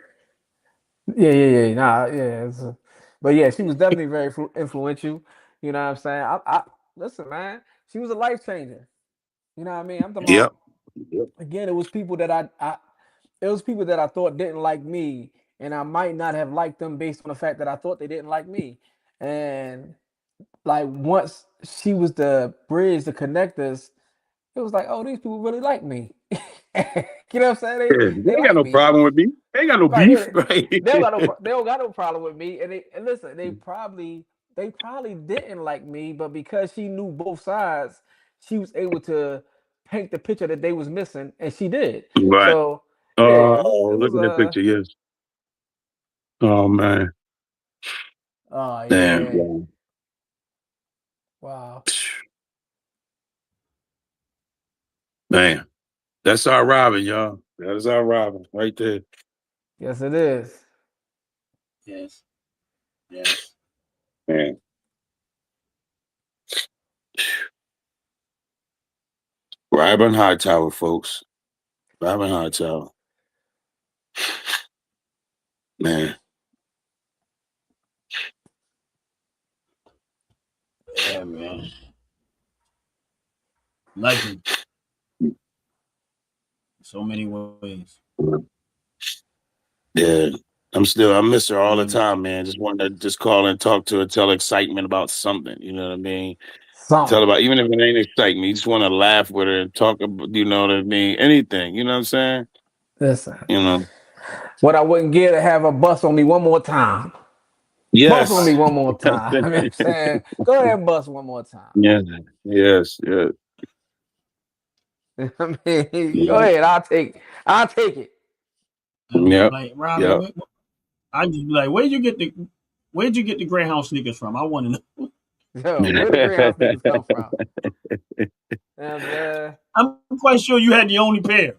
Yeah. Nah, yeah. But yeah, she was definitely very influential. You know what I'm saying? I listen, man. She was a life changer. You know what I mean? I'm talking about. Again, it was people that I thought didn't like me, and I might not have liked them based on the fact that I thought they didn't like me. And like once she was the bridge to connect us, it was like, oh, these people really like me. You know what I'm saying? They ain't like got no me. problem with me. They ain't got no beef. Right? They don't got no problem with me. And listen, they probably didn't like me, but because she knew both sides, she was able to paint the picture that they was missing, and she did. Right. So Look at that picture, yes. Oh man. Oh yeah. Damn. Wow. Man. That's our Robin, y'all. That is our Robin right there. Yes, it is. Yes. Man. Ryburn Hightower, folks. Ryburn Hightower. Man. Yeah, man. Legend. In so many ways. Yeah. I miss her all the Mm. time, man. Just wanted to just call and talk to her, tell excitement about something. You know what I mean? Tell Something. about, even if it ain't excitement, you just want to laugh with her and talk about, you know what I mean? Anything, you know what I'm saying? Listen. You know. What I wouldn't give to have her bust on me one more time. Bust on me Yes. one more time. You know what I'm saying? Go ahead and bust one more time. Yes. Yes. Yes. I mean, go Yeah. ahead. I'll take it. I mean, Yep. like Robin, Yep. I just be like, where'd you get the Greyhound sneakers from? I want to know. Yo, where the Greyhound sneakers come from? And I'm quite sure you had the only pair.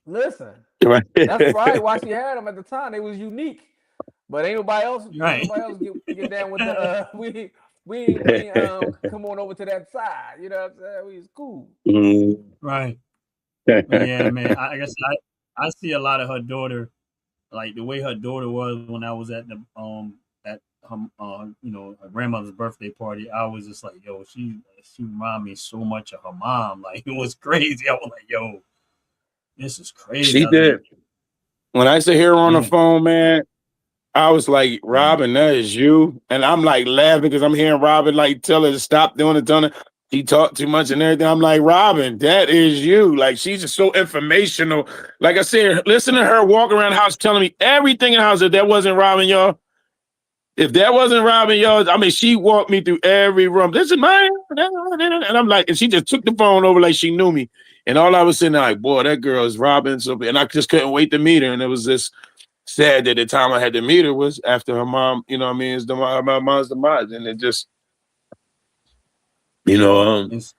listen, Right. that's right. Why she had them at the time? They was unique. But ain't nobody else Right. get down with the we come on over to that side. You know what I'm saying? We was cool. Mm. Right. But yeah, man. I guess I see a lot of her daughter, like the way her daughter was when I was at her her grandmother's birthday party. I was just like, yo, she reminded me so much of her mom. Like it was crazy. I was like, yo, this is crazy. She I was did. like, When I used to hear her on the yeah, phone, man, I was like, mm, Robin, that is you. And I'm like laughing because I'm hearing Robin like tell her to stop doing it, telling her she talked too much and everything. I'm like, Robin, that is you. Like, she's just so informational. Like I said, listen to her walk around the house telling me everything in the house. If that wasn't Robin, y'all. If that wasn't Robin, y'all, I mean, she walked me through every room. This is mine. And I'm like, and she just took the phone over like she knew me. And all I was sitting there like, boy, that girl is Robin. So, and I just couldn't wait to meet her. And it was this sad that the time I had to meet her was after her mom, you know what I mean, is my mom's demise. And it just, you know, it's,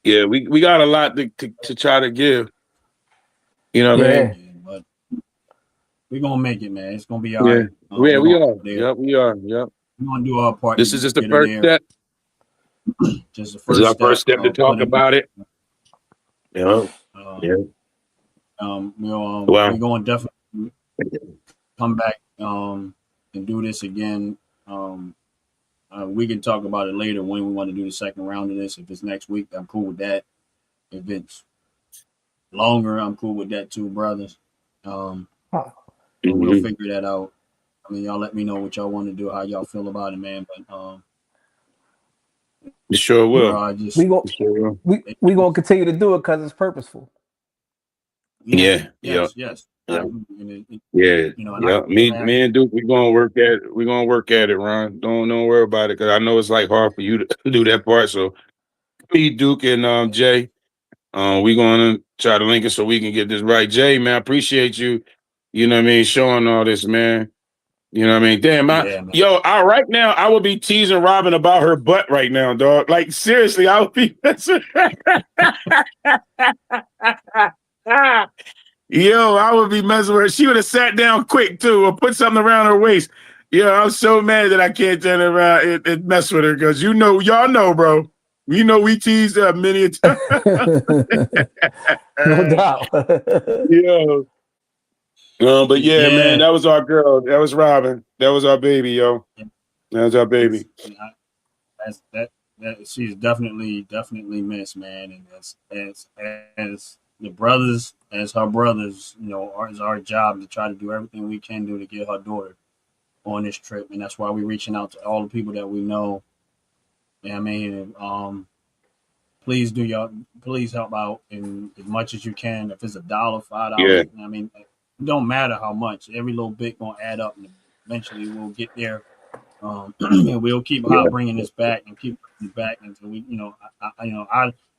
yeah, we got a lot to try to give. You know what I Yeah. mean? but we're gonna make it, man. It's gonna be all Yeah. right. Yeah, We're we gonna are. get there. Yep, we are. Yep. We're gonna do our part This is to just the get her first there. step. Just the This is first our first step step to of talk putting. about it. Yeah. Yeah. We're Wow. going to definitely come back and do this again. We can talk about it later when we want to do the second round of this. If it's next week, I'm cool with that. If it's longer, I'm cool with that too, brothers. But we'll Mhm. figure that out. I mean, y'all let me know what y'all want to do, how y'all feel about it, man. But You sure bro, will. I just We go You sure will. we gonna continue to do it because it's purposeful. Yeah. Yeah. yes. Yeah. And Yeah. and Yeah. Me, I me and Duke, we're gonna work at it. We're gonna work at it, Ron. Don't worry about it. Cause I know it's like hard for you to do that part. So me, Duke, and Jay, we're gonna try to link it so we can get this right. Jay, man, I appreciate you, you know what I mean, showing all this, man. You know what I mean? Damn, yeah, man. right now I would be teasing Robin about her butt right now, dog. Like seriously, I would be Yo, I would be messing with her. She would have sat down quick too, or put something around her waist. Yo, I'm so mad that I can't turn around and mess with her because y'all know, bro. You know we teased her many a time. No doubt. Yo. But yeah, man, Yeah. that was our girl. That was Robin. That was our baby, yo. That was our baby. That she's definitely missed, man. And as the brothers, as her brothers, it's our job to try to do everything we can do to get her daughter on this trip, and that's why we're reaching out to all the people that we know. Yeah, I mean, please help out in as much as you can. If it's $1, Yeah. $5, I mean, it don't matter how much. Every little bit gonna add up, and eventually we'll get there. And we'll keep bringing this back and keep bringing it back until we,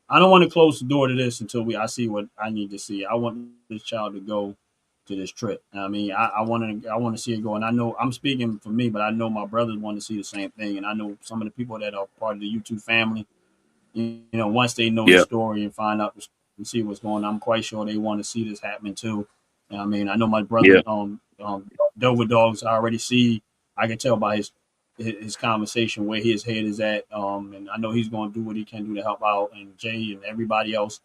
I don't want to close the door to this until I see what I need to see. I want this child to go to this trip. I mean, I want to see it go. And I know I'm speaking for me, but I know my brothers want to see the same thing. And I know some of the people that are part of the YouTube family, once they know the Yeah. story and find out and see what's going on, I'm quite sure they want to see this happening too. I mean, I know my brother, Yeah. Dover Dogs, I already see. I can tell by his conversation where his head is at, and I know he's going to do what he can do to help out. And Jay and everybody else,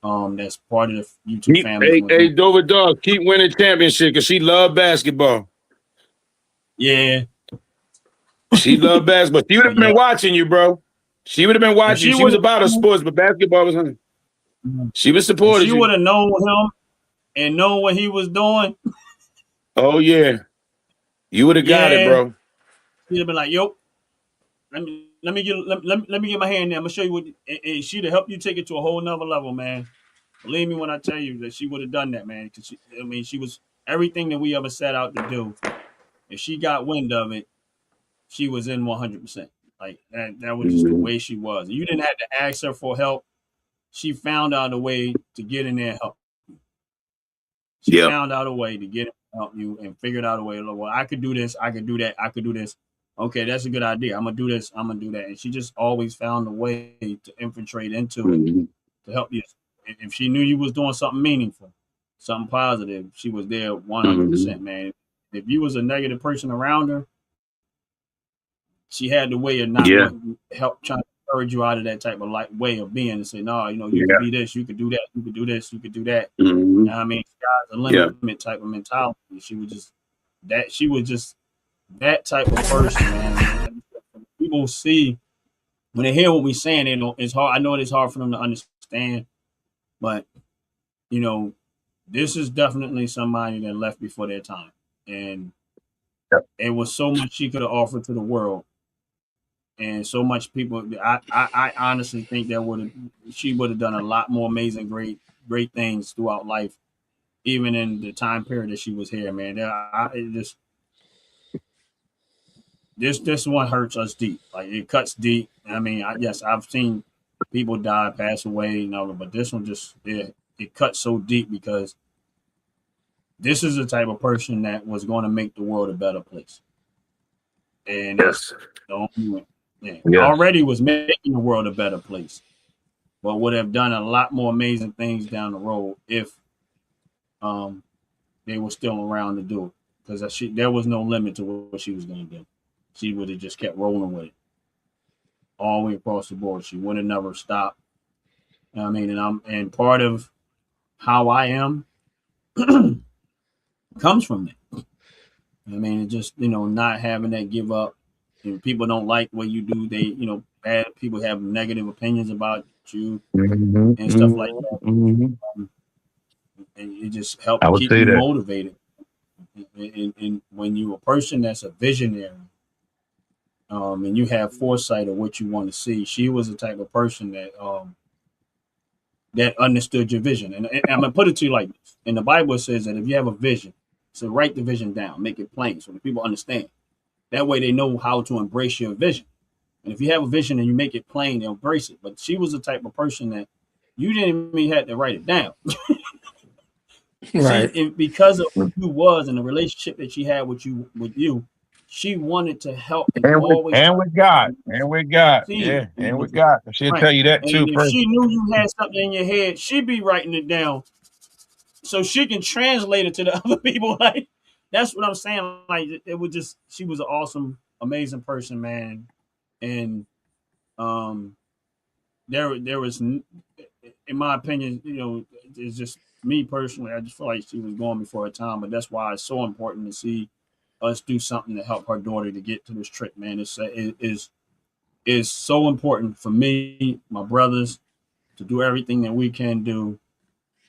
That's part of the YouTube family. Hey, Dover Dog, keep winning championship because she love basketball. Yeah. She love basketball. She would have been watching you, bro. She would have been watching you. She was about her sports, but basketball was her. She was supporting you. She would have known him and known what he was doing. Oh, yeah. You would have got it, bro. She'd have been like, yo, let me get my hand there. I'm gonna show you what, and she'd have helped you take it to a whole nother level, man. Believe me when I tell you that she would have done that, man. Because she was everything that we ever set out to do. If she got wind of it, she was in 100%. Like that was just the way she was. You didn't have to ask her for help. She found out a way to get in there and help you. She found out a way to get in and help you and figured out a way. Well, I could do this. I could do that. I could do this. Okay, that's a good idea. I'm going to do this. I'm going to do that. And she just always found a way to infiltrate into it to help you. If she knew you was doing something meaningful, something positive, she was there 100%, man. If you was a negative person around her, she had the way of not help trying to encourage you out of that type of way of being and say, no, you could be this, you could do that, you could do this, you could do that. You know what I mean? Sky's the limit type of mentality. She was just that type of person, man. People see when they hear what we're saying, it's hard. I know it's hard for them to understand, but this is definitely somebody that left before their time, and it was so much she could have offered to the world, and so much people. I honestly think that she would have done a lot more amazing, great things throughout life, even in the time period that she was here, man. This one hurts us deep. Like it cuts deep. I mean, I've seen people die, pass away, but this one just it cuts so deep because this is the type of person that was going to make the world a better place. And that's the only way. Already was making the world a better place, but would have done a lot more amazing things down the road if they were still around to do it. Because there was no limit to what she was going to do. She would have just kept rolling with it all the way across the board. She would have never stopped. I mean, and part of how I am comes from that. I mean, just not having that give up. People don't like what you do. They, bad people have negative opinions about you and stuff like that. And it just helps keep you motivated. And when you're a person that's a visionary, and you have foresight of what you want to see, she was the type of person that understood your vision. And I'm gonna put it to you like this: in the Bible, it says that if you have a vision, so write the vision down, make it plain, so that people understand. That way, they know how to embrace your vision. And if you have a vision and you make it plain, they'll embrace it. But she was the type of person that you didn't even have to write it down. Right. Because of who you was and the relationship that she had with you, she wanted to help with God. Yeah, and with God. She'll tell you that too. If she knew you had something in your head, she'd be writing it down so she can translate it to the other people. Like, that's what I'm saying. Like, she was an awesome, amazing person, man. And there was, in my opinion, it's just me personally. I just feel like she was going before her time, but that's why it's so important to see us do something to help her daughter to get to this trip, man. It's so important for me, my brothers, to do everything that we can do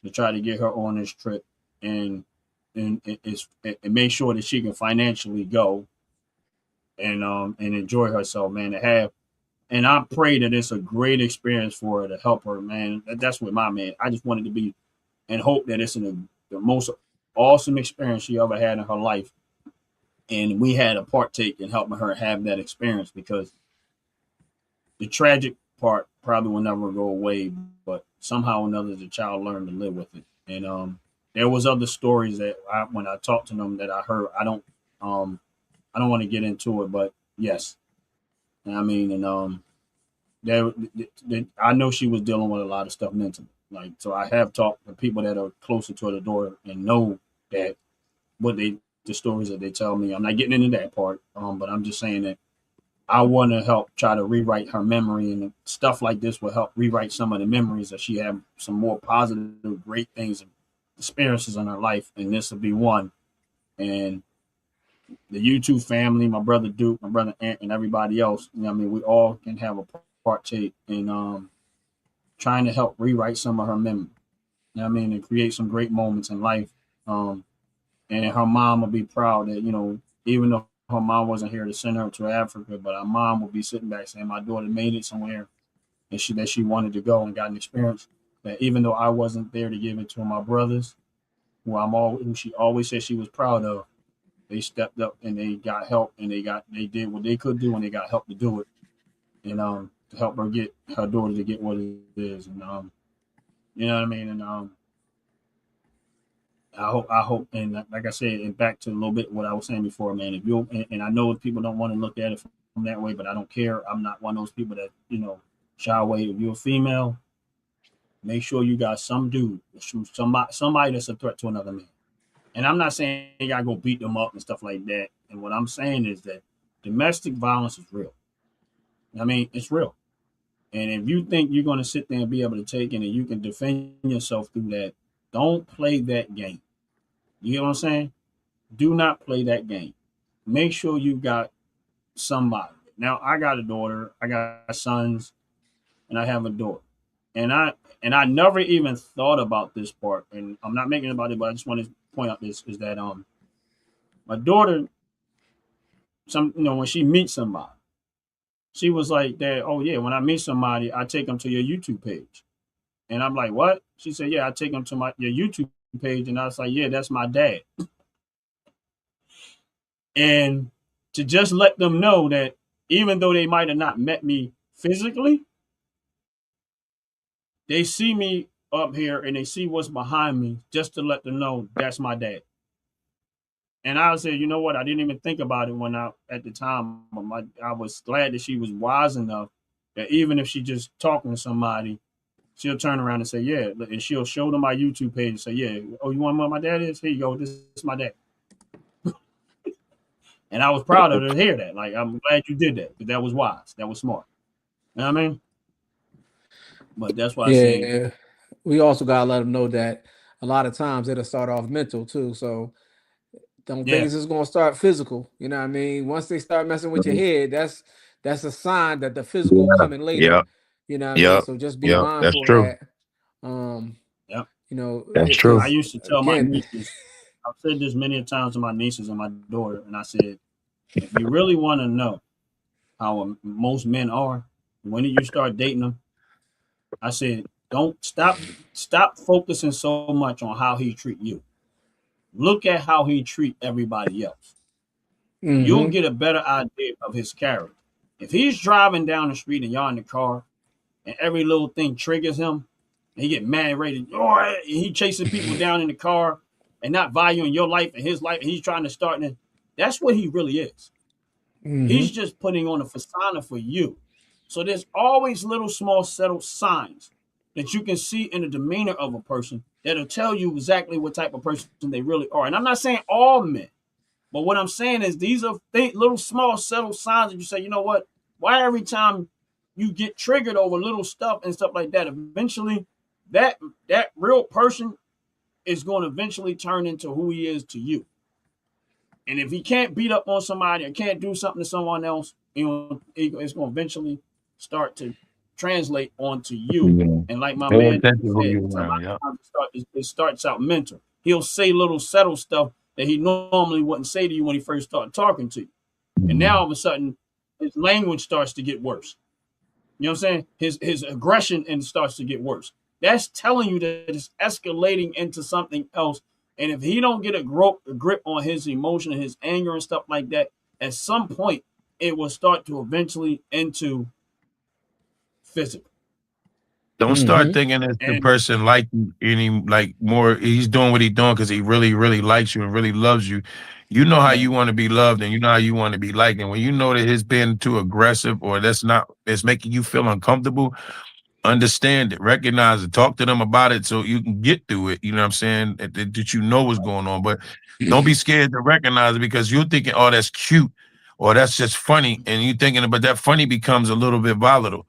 to try to get her on this trip and make sure that she can financially go and enjoy herself, man. And I pray that it's a great experience for her to help her, man. That's what my man. I just wanted to be and hope that it's the most awesome experience she ever had in her life. And we had a partake in helping her have that experience, because the tragic part probably will never go away, but somehow or another the child learned to live with it. And there was other stories that when I talked to them that I heard. I don't want to get into it, but yes, I mean, and I know she was dealing with a lot of stuff mentally. Like, so I have talked to people that are closer to the daughter and know that the stories that they tell me. I'm not getting into that part, but I'm just saying that I want to help try to rewrite her memory, and stuff like this will help rewrite some of the memories that she had, some more positive, great things and experiences in her life, and this will be one. And the YouTube family, my brother Duke, my brother Ant, and everybody else, you know what I mean, we all can have a partake in trying to help rewrite some of her memory. You know what I mean, and create some great moments in life. And her mom will be proud that, you know, even though her mom wasn't here to send her to Africa, but her mom will be sitting back saying, my daughter made it somewhere and she wanted to go and got an experience. That even though I wasn't there to give it to my brothers, who she always said she was proud of, they stepped up and they got help and they did what they could do and they got help to do it. And to help her get her daughter to get what it is. And you know what I mean? And I hope, and like I said, and back to a little bit what I was saying before, man. If you and I know people don't want to look at it from that way, but I don't care. I'm not one of those people that, you know, shy away. If you're a female, make sure you got some dude, somebody that's a threat to another man. And I'm not saying you gotta go beat them up and stuff like that. And what I'm saying is that domestic violence is real. I mean, it's real. And if you think you're gonna sit there and be able to take it and you can defend yourself through that, don't play that game. You know what I'm saying? Do not play that game. Make sure you got somebody. Now, I got a daughter, I got sons, and I have a daughter. And I never even thought about this part. And I'm not making it about it, but I just want to point out this is that my daughter, when she meets somebody, she was like that, oh yeah, when I meet somebody, I take them to your YouTube page. And I'm like, what? She said, yeah, I take them to your YouTube page. And I was like, yeah, that's my dad. And to just let them know that even though they might have not met me physically, they see me up here and they see what's behind me, just to let them know that's my dad. And I said, you know what? I didn't even think about it at the time. I was glad that she was wise enough that even if she just talking to somebody, she'll turn around and say, yeah, and she'll show them my YouTube page and say, yeah, oh, you want to know what my dad is? Here you go. This is my dad. And I was proud of her to hear that. Like, I'm glad you did that, because that was wise. That was smart. You know what I mean? But that's why I say. We also got to let them know that a lot of times it'll start off mental too. So don't think it's just going to start physical. You know what I mean? Once they start messing with your head, that's a sign that the physical coming later. Yeah. You know what I mean? So just be mindful of that. You know, that's true. I used to tell my nieces, I've said this many times to my nieces and my daughter, and I said, if you really want to know how most men are, when you start dating them, I said, don't stop focusing so much on how he treat you. Look at how he treat everybody else. Mm-hmm. You'll get a better idea of his character. If he's driving down the street and y'all in the car, and every little thing triggers him, and he get mad, ready, and he chasing people down in the car and not valuing your life and his life, and he's trying to start, and that's what he really is. Mm-hmm. He's just putting on a facade for you. So there's always little, small, settled signs that you can see in the demeanor of a person that'll tell you exactly what type of person they really are. And I'm not saying all men, but what I'm saying is these are little, small, settled signs that you say, you know what? Why every time you get triggered over little stuff and stuff like that, eventually that real person is going to eventually turn into who he is to you. And if he can't beat up on somebody or can't do something to someone else, it's going to eventually start to translate onto you. Mm-hmm. And like my man said, it starts out mental. He'll say little subtle stuff that he normally wouldn't say to you when he first started talking to you. Mm-hmm. And now all of a sudden, his language starts to get worse. You know what I'm saying? His aggression starts to get worse. That's telling you that it's escalating into something else. And if he don't get a grip on his emotion and his anger and stuff like that, at some point, it will start to eventually into physical. Don't start thinking that the person like more. He's doing what he's doing because he really, really likes you and really loves you. You know how you want to be loved, and you know how you want to be liked. And when you know that it's been too aggressive or it's making you feel uncomfortable, understand it, recognize it, talk to them about it so you can get through it. You know what I'm saying? That you know what's going on, but don't be scared to recognize it, because you're thinking, oh, that's cute, or that's just funny, and you thinking, but that funny becomes a little bit volatile.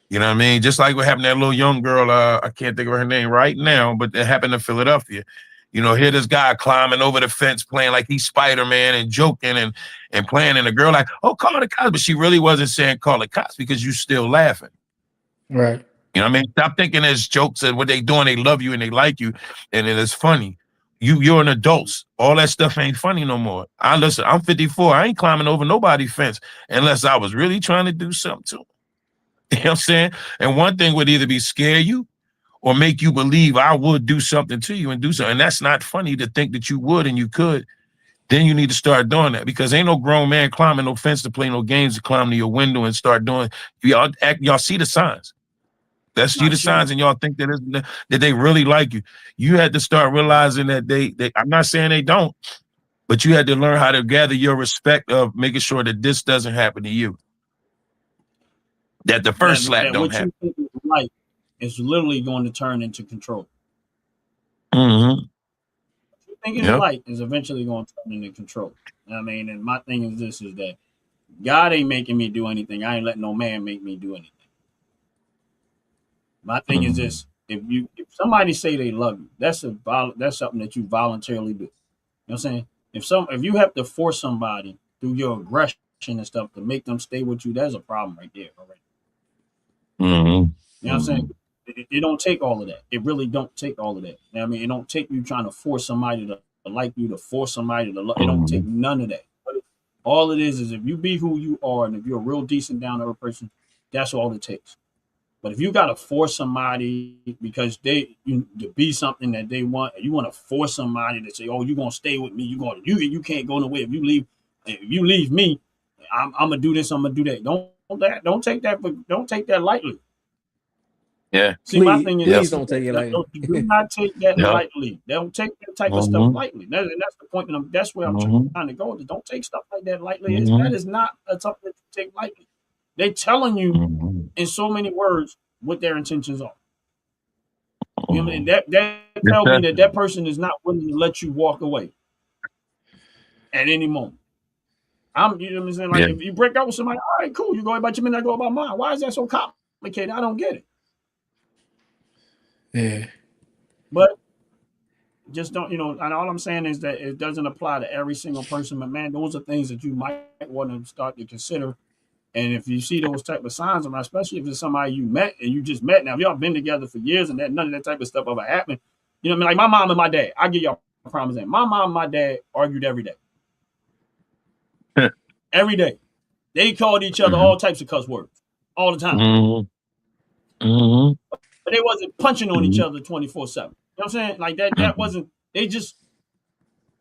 You know what I mean? Just like what happened to that little young girl, I can't think of her name right now, but it happened in Philadelphia. You know, here this guy climbing over the fence playing like he's Spider-Man and joking and playing, and the girl like, oh, call the cops, but she really wasn't saying call the cops because you still laughing. Right. You know what I mean? Stop thinking there's jokes and what they doing, they love you and they like you, and it is funny. You're an adult. All that stuff ain't funny no more. Listen, I'm 54. I ain't climbing over nobody's fence unless I was really trying to do something to them. You know what I'm saying? And one thing would either be scare you or make you believe I would do something to you and do something. And that's not funny to think that you would and you could. Then you need to start doing that, because ain't no grown man climbing no fence to play no games to climb to your window and start doing. Y'all see the signs. Let's see the signs, and y'all think that they really like you. You had to start realizing that they I'm not saying they don't, but you had to learn how to gather your respect of making sure that this doesn't happen to you. That the first slap don't happen. What you think is right is literally going to turn into control. Mm-hmm. What you think is right is eventually going to turn into control. I mean, and my thing is this, is that God ain't making me do anything. I ain't letting no man make me do anything. My thing is this: if somebody say they love you, that's something that you voluntarily do. You know what I'm saying? If you have to force somebody through your aggression and stuff to make them stay with you, there's a problem right there already. Mm-hmm. You know what I'm saying? It don't take all of that. It really don't take all of that. You know what I mean, it don't take you trying to force somebody to like you, to force somebody to love. It don't take none of that. But all it is if you be who you are, and if you're a real decent, down to earth person, that's all it takes. But if you got to force somebody because to be something that they want, you want to force somebody to say, "Oh, you're gonna stay with me. You can't go nowhere. If you leave me, I'm gonna do this. I'm gonna do that. Don't take that lightly." Yeah. See, my thing is, please don't take it lightly. Do not take that lightly. Don't take that type of stuff lightly. That's the point. That's where I'm trying to go. Don't take stuff like that lightly. That is not something that you take lightly. They're telling you in so many words what their intentions are. You know what I mean? That tells me that person is not willing to let you walk away at any moment. You know what I'm saying? Like, if you break up with somebody, all right, cool. You go about your minute, I go about mine. Why is that so complicated? I don't get it. Yeah. But just don't, and all I'm saying is that it doesn't apply to every single person. But man, those are things that you might want to start to consider. And if you see those type of signs, especially if it's somebody you met and you just met, now if y'all been together for years and none of that type of stuff ever happened, you know what I mean? Like my mom and my dad, I give y'all a promise. My mom and my dad argued every day. Every day. They called each other all types of cuss words all the time. But they wasn't punching on each other 24/7. You know what I'm saying? Like that wasn't, they just,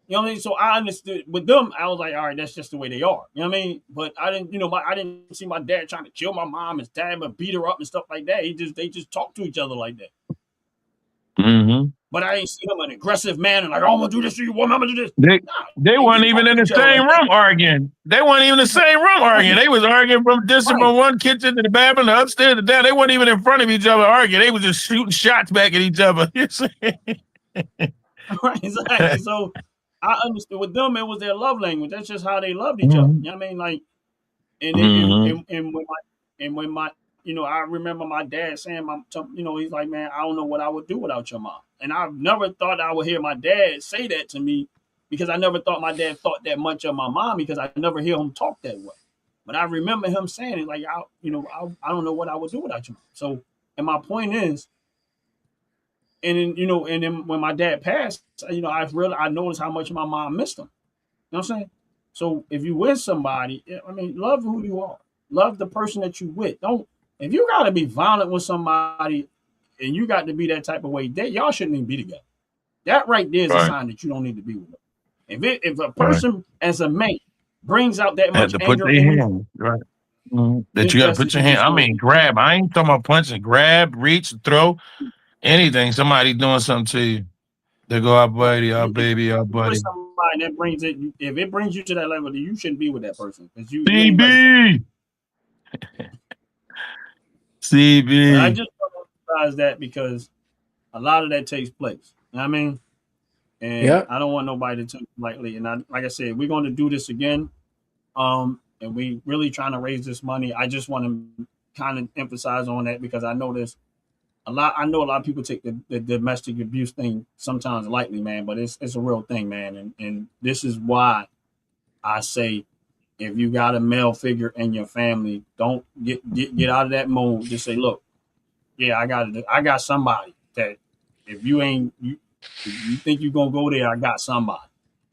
you know what I mean? So I understood with them, I was like, all right, that's just the way they are. You know what I mean? But I didn't, I didn't see my dad trying to kill my mom and stab her, beat her up and stuff like that. They just talk to each other like that. But I didn't see him an aggressive man and like, oh, I'm gonna do this to you, I'm gonna do this. They weren't even in the same room arguing. They weren't even in the same room arguing. They was arguing from one kitchen to the bathroom, to upstairs to down. They weren't even in front of each other arguing. They was just shooting shots back at each other. Right, exactly. So I understood with them, it was their love language. That's just how they loved each other. You know what I mean? Like, and when my I remember my dad saying, he's like, man, I don't know what I would do without your mom. And I've never thought I would hear my dad say that to me, because I never thought my dad thought that much of my mom, because I never hear him talk that way. But I remember him saying it, like, I don't know what I would do without your mom. So, and my point is, and then when my dad passed, I noticed how much my mom missed him. You know what I'm saying? So if you with somebody, I mean, love who you are. Love the person that you with. If you got to be violent with somebody and you got to be that type of way, y'all shouldn't even be together. That right there is a sign that you don't need to be with them. If a person as a man brings out that much anger in you, that you got to put your hand. I mean, grab. I ain't talking about punching. Grab, reach, throw, anything. Somebody doing something to you. They go, our buddy, our baby, our buddy. Somebody that brings it, if it brings you to that level, you shouldn't be with that person. CB. CB. I just emphasize that because a lot of that takes place. You know what I mean? And I don't want nobody to take it lightly. And like I said, we're going to do this again. And and we really trying to raise this money. I just want to kind of emphasize on that because I know there's a lot. I know a lot of people take the domestic abuse thing sometimes lightly, man, but it's a real thing, man. And this is why I say, if you got a male figure in your family, don't get out of that mode. Just say, look, yeah, I got somebody that if you think you're gonna go there, I got somebody.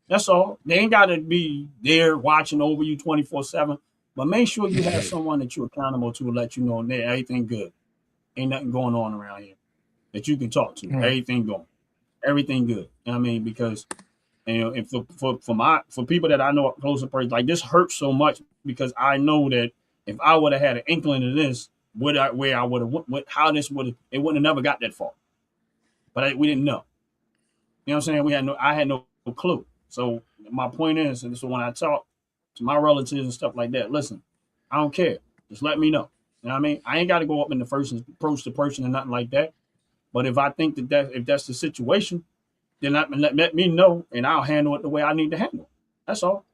That's all. They ain't got to be there watching over you 24/7, but make sure you have someone that you're accountable to let you know that everything good. Ain't nothing going on around here that you can talk to. Everything good. You know what I mean? Because and for people that I know up close and personal, like this hurts so much because I know that if I would have had an inkling of this, where I would have how this would have it wouldn't have never got that far. But we didn't know. You know what I'm saying? I had no clue. So my point is, and so when I talk to my relatives and stuff like that, listen, I don't care. Just let me know. You know what I mean? I ain't got to go up in the first and approach the person or nothing like that. But if I think that if that's the situation, then let me know, and I'll handle it the way I need to handle it. That's all.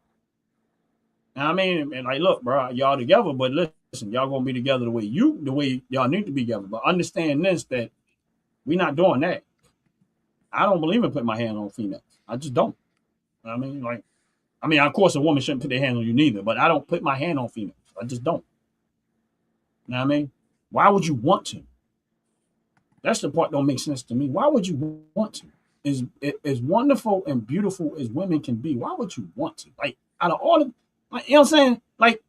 You know what I mean? And like, look, bro, y'all together, but listen, y'all gonna be together the way y'all need to be together. But understand this, that we're not doing that. I don't believe in putting my hand on females. I just don't. You know what I mean, of course, a woman shouldn't put their hand on you neither, but I don't put my hand on females. I just don't. You know what I mean? Why would you want to? That's the part that don't make sense to me. Why would you want to? As wonderful and beautiful as women can be, why would you want to? Like, out of all of, like, you know what I'm saying? Like,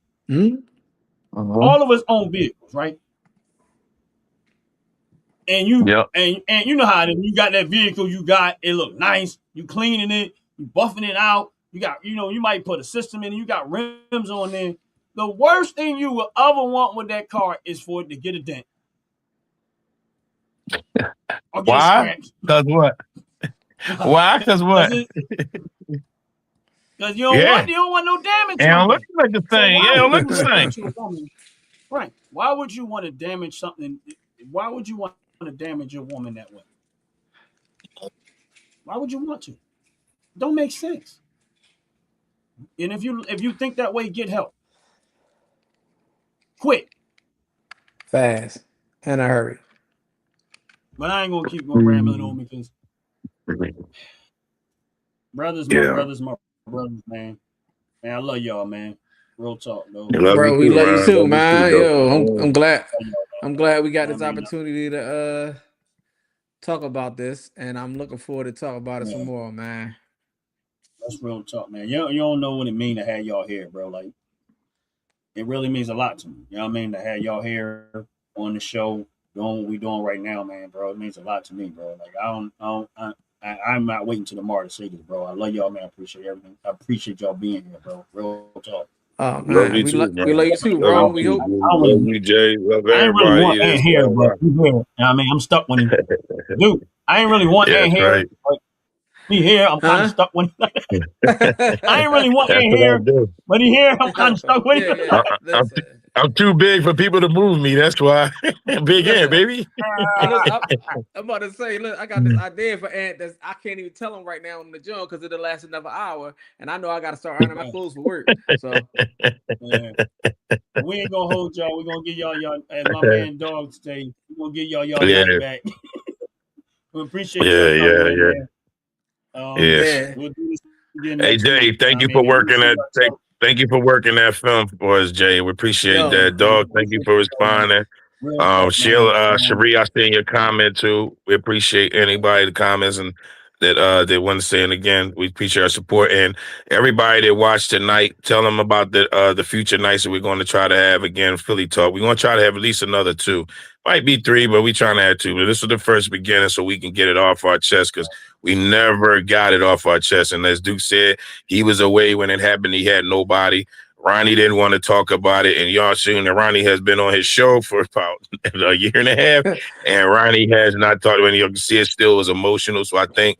all of us own vehicles, right? And you and you know how it is. You got that vehicle, it look nice, you cleaning it, you buffing it out, you got, you might put a system in it, you got rims on there. The worst thing you will ever want with that car is for it to get a dent. Or get a scratch. Because what? Why? Because what? Because you don't want no damage. It don't look like the same. It don't look the same. Right. Why would you want to damage something? Why would you want to damage your woman that way? Why would you want to? Don't make sense. And if you think that way, get help. Quick. Fast. In a hurry. But I ain't gonna keep going rambling on because brothers, my brothers, man. Man, I love y'all, man. Real talk, though. Bro, we love you too, man. Yo, I'm glad we got this opportunity to talk about this, and I'm looking forward to talk about it some more, man. That's real talk, man. You don't know what it means to have y'all here, bro. Like, it really means a lot to me. You know what I mean? To have y'all here on the show, doing what we doing right now, man, bro. It means a lot to me, bro. Like, I'm not waiting till tomorrow to say this, bro. I love y'all, man. I appreciate everything. I appreciate y'all being here, bro. Real talk. Oh, man. We love you too, bro. We hope. Love you, Jay. Love everybody. I ain't really want Ant here, but he's here. You know what I mean? I'm stuck when he dude. I ain't really want Ant here. Right. But he here. I'm kind of stuck when I ain't really want Ant here, but he here. I'm kind of stuck with him. I'm too big for people to move me. That's why. Big Ant, baby. I'm about to say, look, I got this idea for Ant that I can't even tell him right now in the gym because it'll last another hour, and I know I got to start ironing my clothes for work. So we ain't gonna hold y'all. We're gonna give y'all as my man Dog today. We're gonna give y'all back. We appreciate man. We'll do this again. Hey, Jay, thank you for working that. Thank you for working that film for us, Jay. We appreciate that. Dog, thank you for responding. Cherie, I see in your comment too. We appreciate anybody the comments and that want to say it again. We appreciate our support and everybody that watched tonight. Tell them about the future nights that we're going to try to have again. Philly Talk. We're going to try to have at least another 2. Might be 3, but we trying to have 2. But this is the first beginning, so we can get it off our chest because we never got it off our chest. And as Duke said, he was away when it happened. He had nobody. Ronnie didn't want to talk about it. And y'all seen that Ronnie has been on his show for about a year and a half. And Ronnie has not talked about it. You can see it still was emotional. So I think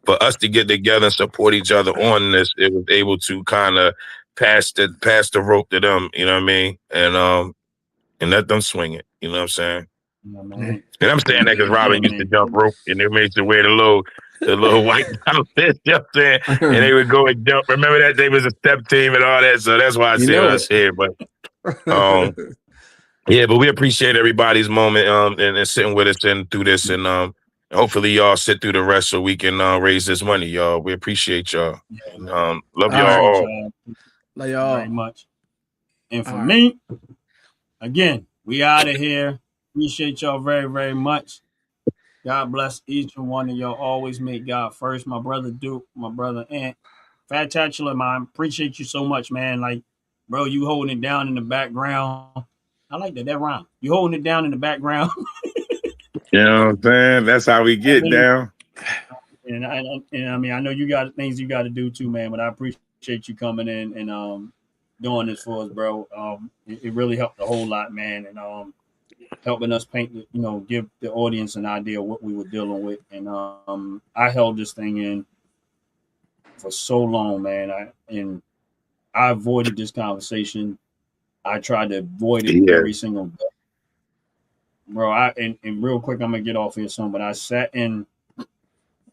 for us to get together and support each other on this, it was able to kind of pass the rope to them. You know what I mean? And let them swing it. You know what I'm saying? Yeah, man. And I'm saying that because Robin used to jump rope and they made to wear the load. The little white bottle fish, you know what I'm saying? And they would go and jump. Remember that they was a step team and all that. So that's why I You said know us it. here. But yeah, but we appreciate everybody's moment and sitting with us and through this. And hopefully y'all sit through the rest so we can raise this money, y'all. We appreciate y'all. And, love y'all all. Love Very y'all. much. And for All right. me, again, we out of here. Appreciate y'all very, very much. God bless each and one of y'all. Always make God first. My brother Duke, my brother Ant. Fantacular, man. Appreciate you so much, man. Like, bro, you holding it down in the background. I like that rhyme. You holding it down in the background. You know what I'm saying? That's how we get down. And I mean, I know you got things you got to do too, man. But I appreciate you coming in and doing this for us, bro. It really helped a whole lot, man. And helping us paint, give the audience an idea of what we were dealing with. And I held this thing in for so long, man. I avoided this conversation. I tried to avoid it every single day. Bro, and real quick, I'm gonna get off here soon, but I sat in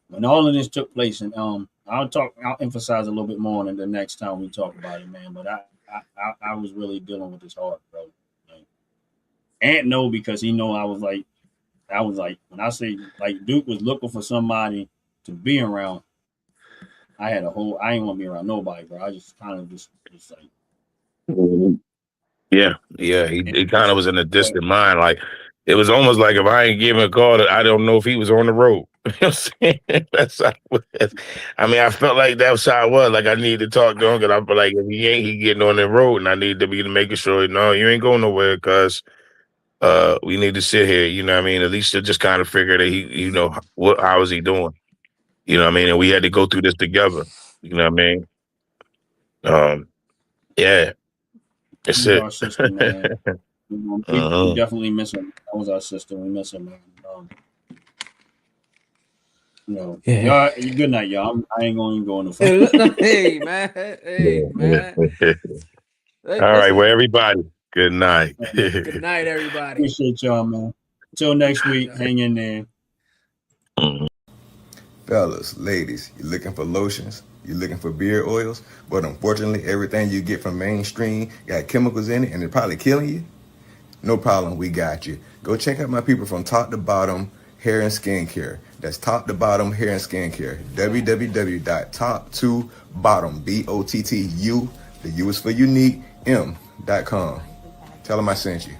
when all of this took place, and I'll emphasize a little bit more on it the next time we talk about it, man. But I was really dealing with this hard, bro. Like, Ant know because he know I was like when I say like Duke was looking for somebody to be around. I ain't want to be around nobody, bro. I just kind of just like. Yeah. He kind of was in a distant mind. Like it was almost like if I ain't giving a call, I don't know if he was on the road. You know what I'm saying? That's how it was. I mean, I felt like that's how it was. Like I need to talk to him because I feel like if he ain't, he getting on the road, and I need to be making sure, no, you ain't going nowhere because we need to sit here. You know what I mean? At least to just kind of figure that how is he doing? You know what I mean? And we had to go through this together. You know what I mean? Yeah. That's it. Our sister, man. We definitely miss him. That was our sister. We miss him, man. Y'all, good night, y'all. I ain't going to go in the phone. Hey, man. Hey, man. All right. Well, everybody, good night. Good night, everybody. Appreciate y'all, man. Until next week, hang in there. Fellas, ladies, you looking for lotions? You looking for beard oils? But unfortunately, everything you get from mainstream got chemicals in it and it's probably killing you? No problem, we got you. Go check out my people from Top to Bottom Hair and Skincare. That's Top to Bottom Hair and Skincare. www.top2bottom, BOTTU, the U is for unique, M.com. Tell them I sent you.